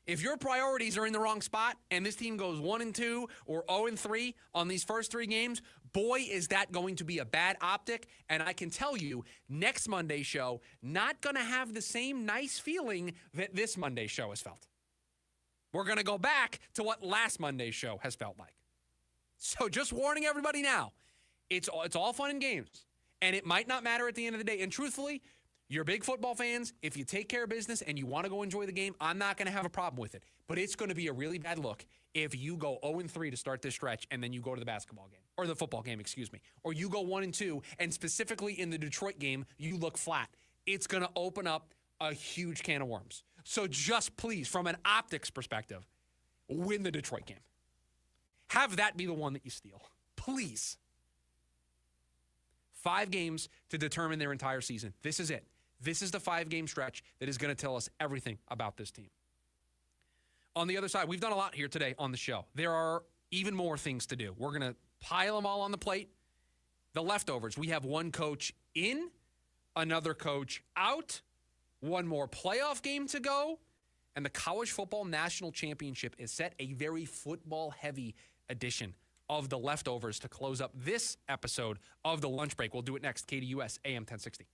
If your priorities are in the wrong spot and this team goes 1-2 or 0-3 on these first 3 games, boy, is that going to be a bad optic. And I can tell you, next Monday's show, not going to have the same nice feeling that this Monday's show has felt. We're going to go back to what last Monday's show has felt like. So just warning everybody now, it's all fun and games. And it might not matter at the end of the day. And truthfully, You're big football fans. If you take care of business and you want to go enjoy the game, I'm not going to have a problem with it. But it's going to be a really bad look if you go 0-3 to start this stretch and then you go to the basketball game or the football game, or you go 1-2 and specifically in the Detroit game, you look flat. It's going to open up a huge can of worms. So just please, from an optics perspective, win the Detroit game. Have that be the one that you steal. Please. 5 games to determine their entire season. This is it. This is the 5-game stretch that is going to tell us everything about this team. On the other side, we've done a lot here today on the show. There are even more things to do. We're going to pile them all on the plate. The leftovers. We have one coach in, another coach out, one more playoff game to go, and the College Football National Championship is set, a very football-heavy edition of the leftovers to close up this episode of The Lunch Break. We'll do it next. KDUS AM 1060.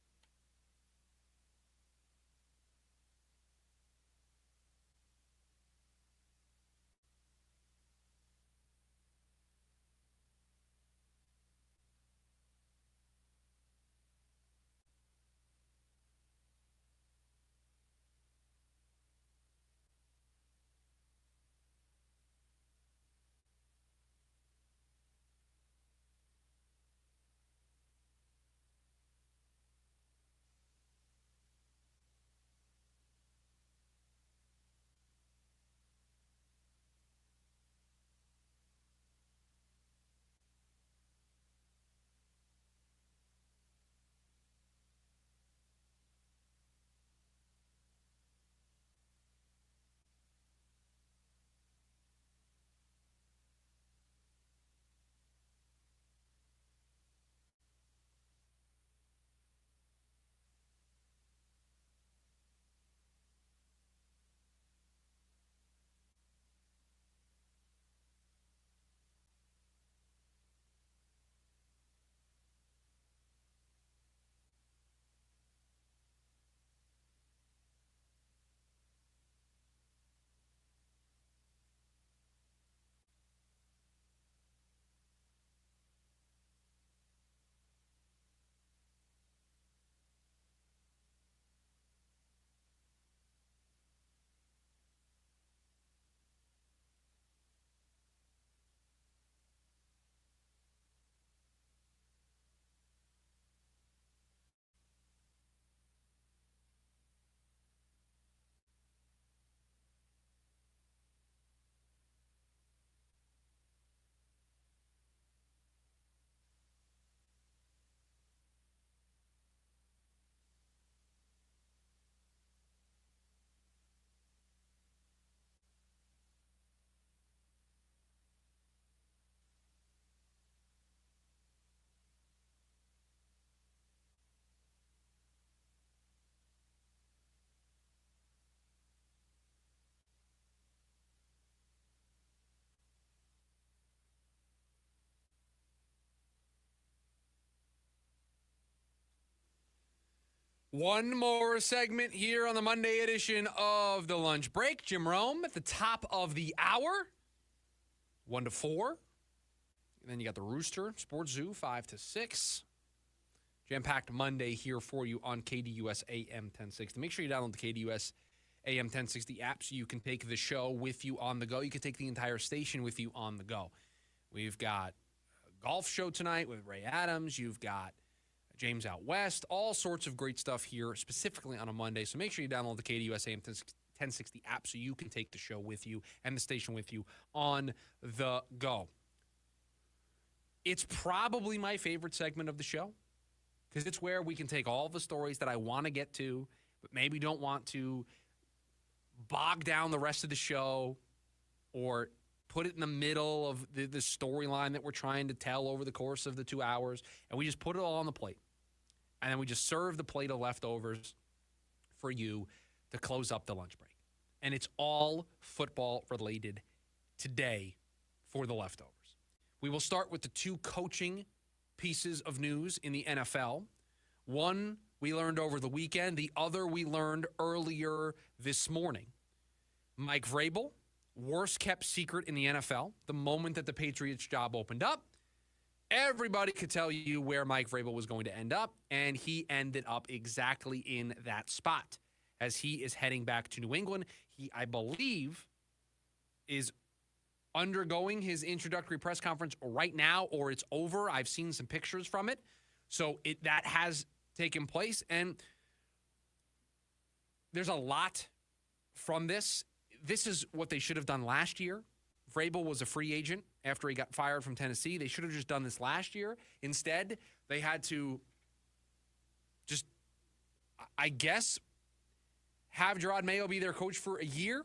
One more segment here on the Monday edition of The Lunch Break. Jim Rome at the top of the hour, 1 to 4. And then you got the Rooster Sports Zoo, 5 to 6. Jam-packed Monday here for you on KDUS AM 1060. Make sure you download the KDUS AM 1060 app so you can take the show with you on the go. You can take the entire station with you on the go. We've got a golf show tonight with Ray Adams. You've got James Out West, all sorts of great stuff here, specifically on a Monday. So make sure you download the KDUS AM 1060 app so you can take the show with you and the station with you on the go. It's probably my favorite segment of the show because it's where we can take all the stories that I want to get to, but maybe don't want to bog down the rest of the show or put it in the middle of the storyline that we're trying to tell over the course of the 2 hours, and we just put it all on the plate. And then we just serve the plate of leftovers for you to close up the lunch break. And it's all football related today for the leftovers. We will start with the 2 coaching pieces of news in the NFL. One we learned over the weekend. The other we learned earlier this morning. Mike Vrabel, worst kept secret in the NFL. The moment that the Patriots job opened up, Everybody could tell you where Mike Vrabel was going to end up, and he ended up exactly in that spot as he is heading back to New England. He, I believe, is undergoing his introductory press conference right now, or it's over. I've seen some pictures from it. So that has taken place, and there's a lot from this. This is what they should have done last year. Vrabel was a free agent after he got fired from Tennessee. They should have just done this last year. Instead, they had to just, I guess, have Jerod Mayo be their coach for a year,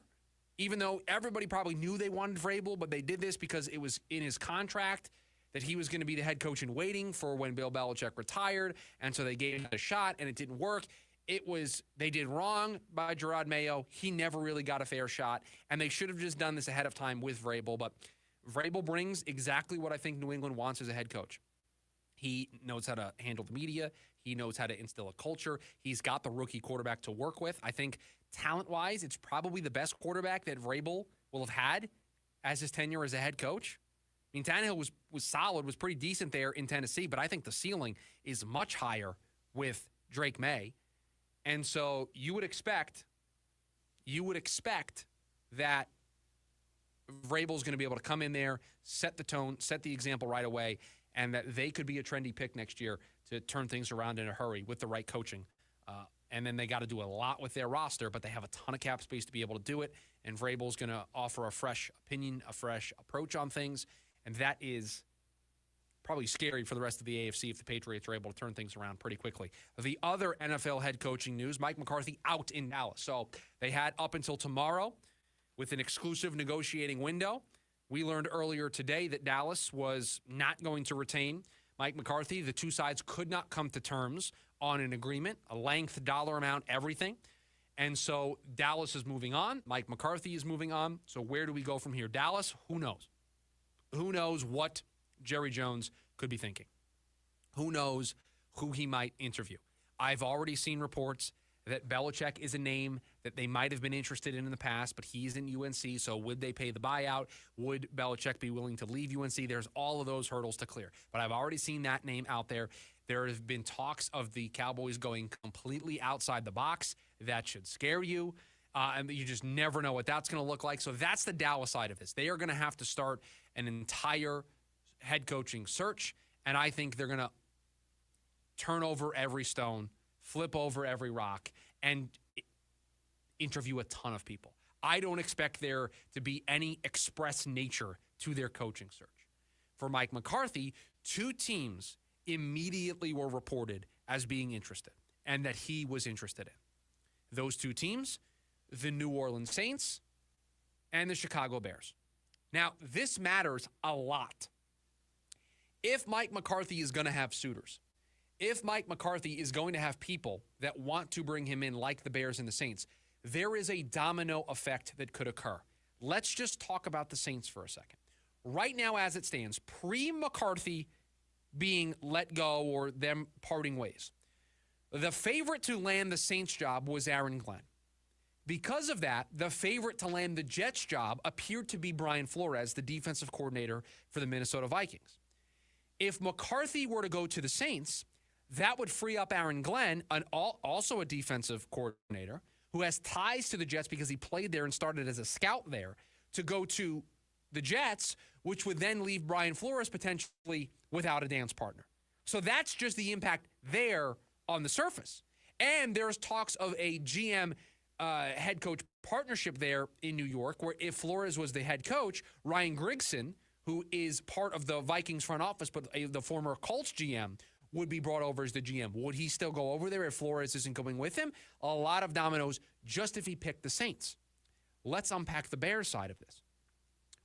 even though everybody probably knew they wanted Vrabel, but they did this because it was in his contract that he was going to be the head coach in waiting for when Bill Belichick retired, and so they gave him a shot, and it didn't work. They did wrong by Jerod Mayo. He never really got a fair shot, and they should have just done this ahead of time with Vrabel, but Vrabel brings exactly what I think New England wants as a head coach. He knows how to handle the media. He knows how to instill a culture. He's got the rookie quarterback to work with. I think talent-wise, it's probably the best quarterback that Vrabel will have had as his tenure as a head coach. I mean, Tannehill was solid, was pretty decent there in Tennessee, but I think the ceiling is much higher with Drake May. And so you would expect that Vrabel's going to be able to come in there, set the tone, set the example right away, and that they could be a trendy pick next year to turn things around in a hurry with the right coaching. And then they got to do a lot with their roster, but they have a ton of cap space to be able to do it. And Vrabel's going to offer a fresh opinion, a fresh approach on things. And that is probably scary for the rest of the AFC if the Patriots are able to turn things around pretty quickly. The other NFL head coaching news, Mike McCarthy out in Dallas. So they had up until tomorrow with an exclusive negotiating window. We learned earlier today that Dallas was not going to retain Mike McCarthy. The two sides could not come to terms on an agreement, a length, dollar amount, everything. And so Dallas is moving on. Mike McCarthy is moving on. So where do we go from here? Dallas, who knows? Who knows what Jerry Jones could be thinking? Who knows who he might interview? I've already seen reports that Belichick is a name that they might have been interested in the past, but he's in UNC, so would they pay the buyout? Would Belichick be willing to leave UNC? There's all of those hurdles to clear. But I've already seen that name out there. There have been talks of the Cowboys going completely outside the box. That should scare you. And you just never know what that's going to look like. So that's the Dallas side of this. They are going to have to start an entire head coaching search, and I think they're going to turn over every stone, flip over every rock, and interview a ton of people. I don't expect there to be any express nature to their coaching search. For Mike McCarthy, two teams immediately were reported as being interested and that he was interested in. Those two teams, the New Orleans Saints and the Chicago Bears. Now, this matters a lot. If Mike McCarthy is going to have suitors, if Mike McCarthy is going to have people that want to bring him in like the Bears and the Saints, there is a domino effect that could occur. Let's just talk about the Saints for a second. Right now, as it stands, pre-McCarthy being let go or them parting ways, the favorite to land the Saints job was Aaron Glenn. Because of that, the favorite to land the Jets job appeared to be Brian Flores, the defensive coordinator for the Minnesota Vikings. If McCarthy were to go to the Saints, that would free up Aaron Glenn, also a defensive coordinator, who has ties to the Jets because he played there and started as a scout there, to go to the Jets, which would then leave Brian Flores potentially without a dance partner. So that's just the impact there on the surface. And there's talks of a GM head coach partnership there in New York, where if Flores was the head coach, Ryan Grigson, who is part of the Vikings front office, but the former Colts GM, would be brought over as the GM. Would he still go over there if Flores isn't going with him? A lot of dominoes just if he picked the Saints. Let's unpack the Bears side of this.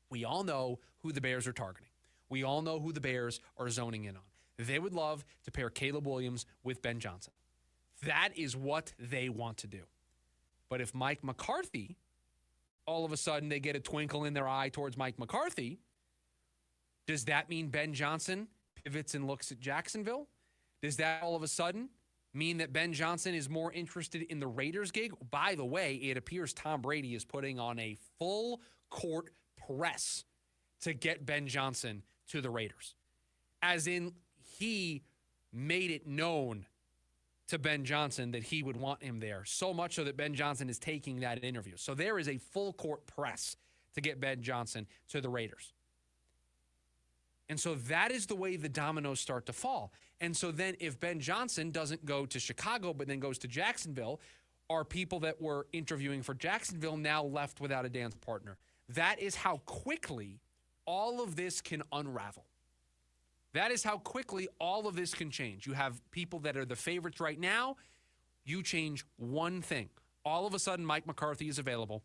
We all know who the Bears are targeting. We all know who the Bears are zoning in on. They would love to pair Caleb Williams with Ben Johnson. That is what they want to do. But if Mike McCarthy, all of a sudden they get a twinkle in their eye towards Mike McCarthy, does that mean Ben Johnson pivots and looks at Jacksonville? Does that all of a sudden mean that Ben Johnson is more interested in the Raiders gig? By the way, it appears Tom Brady is putting on a full court press to get Ben Johnson to the Raiders. as in he made it known to Ben Johnson that he would want him there, so much so that Ben Johnson is taking that interview. So there is a full court press to get Ben Johnson to the Raiders. And so that is the way the dominoes start to fall. And so then if Ben Johnson doesn't go to Chicago but then goes to Jacksonville, are people that were interviewing for Jacksonville now left without a dance partner? That is how quickly all of this can unravel. That is how quickly all of this can change. You have people that are the favorites right now. You change one thing. All of a sudden, Mike McCarthy is available,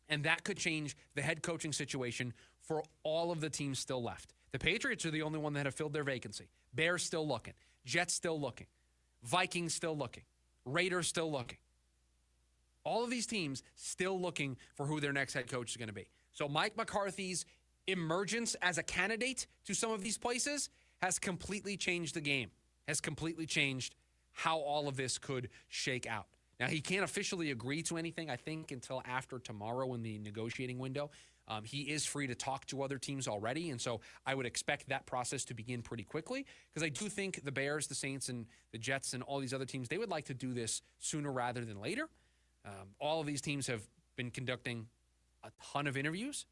and that could change the head coaching situation for all of the teams still left. The Patriots are the only one that have filled their vacancy. Bears still looking. Jets still looking. Vikings still looking. Raiders still looking. All of these teams still looking for who their next head coach is going to be. So Mike McCarthy's emergence as a candidate to some of these places has completely changed the game, has completely changed how all of this could shake out. Now, he can't officially agree to anything, I think, until after tomorrow in the negotiating window. He is free to talk to other teams already, and so I would expect that process to begin pretty quickly, because I do think the Bears, the Saints, and the Jets, and all these other teams, they would like to do this sooner rather than later. All of these teams have been conducting a ton of interviews,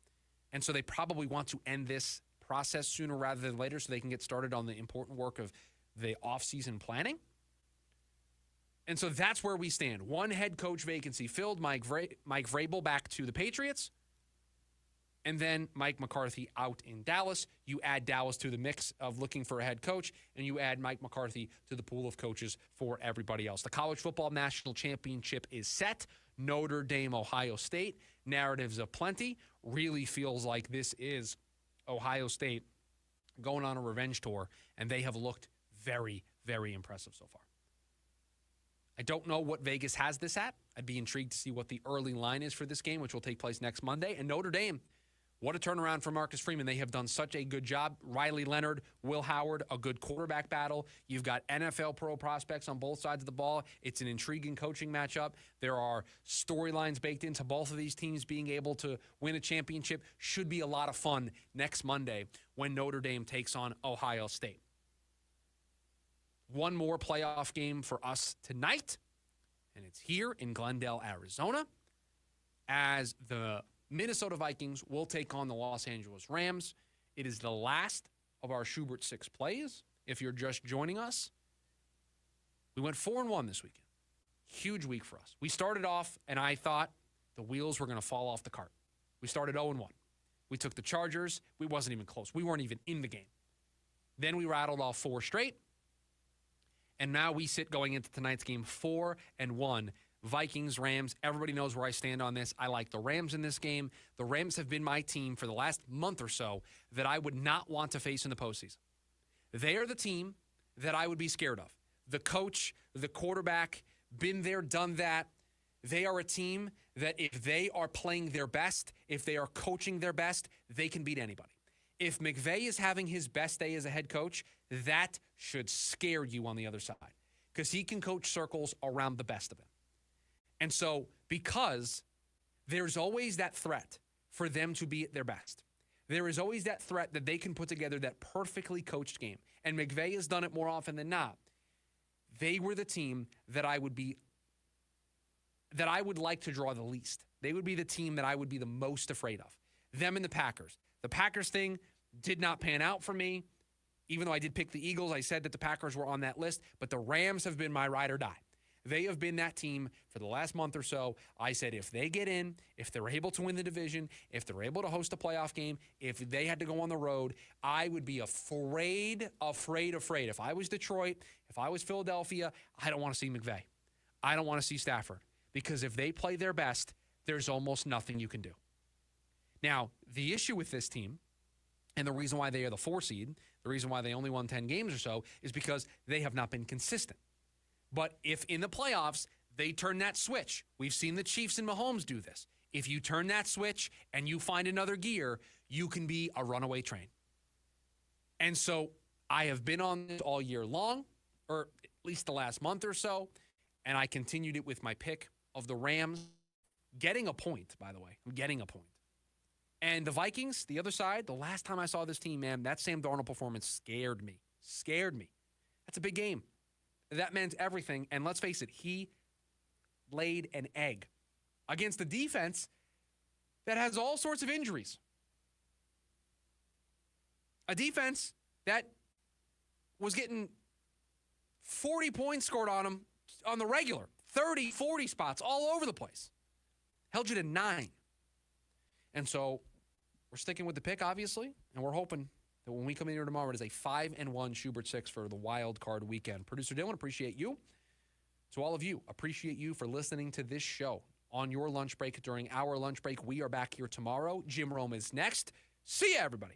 and so they probably want to end this process sooner rather than later so they can get started on the important work of the offseason planning. And so that's where we stand. One head coach vacancy filled, Mike Vrabel back to the Patriots, and then Mike McCarthy out in Dallas. You add Dallas to the mix of looking for a head coach, and you add Mike McCarthy to the pool of coaches for everybody else. The College Football National Championship is set. Notre Dame, Ohio State. Narratives of plenty. Really feels like this is Ohio State going on a revenge tour, and they have looked very, very impressive so far. I don't know what Vegas has this at. I'd be intrigued to see what the early line is for this game, which will take place next Monday. And Notre Dame, what a turnaround for Marcus Freeman. They have done such a good job. Riley Leonard, Will Howard, a good quarterback battle. You've got NFL pro prospects on both sides of the ball. It's an intriguing coaching matchup. There are storylines baked into both of these teams being able to win a championship. Should be a lot of fun next Monday when Notre Dame takes on Ohio State. One more playoff game for us tonight, and it's here in Glendale, Arizona, as the Minnesota Vikings will take on the Los Angeles Rams. It is the last of our Schubert 6 plays. If you're just joining us, we went 4-1 this weekend. Huge week for us. We started off, and I thought the wheels were going to fall off the cart. We started 0-1. We took the Chargers. We wasn't even close. We weren't even in the game. Then we rattled off 4 straight. And now we sit going into tonight's game 4-1. Vikings, Rams, everybody knows where I stand on this. I like the Rams in this game. The Rams have been my team for the last month or so that I would not want to face in the postseason. They are the team that I would be scared of. The coach, the quarterback, been there, done that. They are a team that if they are playing their best, if they are coaching their best, they can beat anybody. If McVay is having his best day as a head coach, that should scare you on the other side, because he can coach circles around the best of them. And so because there's always that threat for them to be at their best, there is always that threat that they can put together that perfectly coached game. And McVay has done it more often than not. They were the team that I would like to draw the least. They would be the team that I would be the most afraid of. Them and the Packers. The Packers thing did not pan out for me. Even though I did pick the Eagles, I said that the Packers were on that list, but the Rams have been my ride or die. They have been that team for the last month or so. I said if they get in, if they're able to win the division, if they're able to host a playoff game, if they had to go on the road, I would be afraid. If I was Detroit, if I was Philadelphia, I don't want to see McVay. I don't want to see Stafford, because if they play their best, there's almost nothing you can do. Now, the issue with this team, and the reason why they are the 4 seed, the reason why they only won 10 games or so, is because they have not been consistent. But if in the playoffs they turn that switch, we've seen the Chiefs and Mahomes do this. If you turn that switch and you find another gear, you can be a runaway train. And so I have been on this all year long, or at least the last month or so, and I continued it with my pick of the Rams getting a point, by the way. I'm getting a point. And the Vikings, the other side, the last time I saw this team, man, that Sam Darnold performance scared me. Scared me. That's a big game. That meant everything. And let's face it, he laid an egg against the defense that has all sorts of injuries. A defense that was getting 40 points scored on him on the regular, 30, 40 spots all over the place. Held you to 9. And so we're sticking with the pick, obviously, and we're hoping that when we come in here tomorrow, it is a 5-1 Schubert 6 for the wild card weekend. Producer Dylan, appreciate you. To all of you, appreciate you for listening to this show on your lunch break during our lunch break. We are back here tomorrow. Jim Rome is next. See ya, everybody.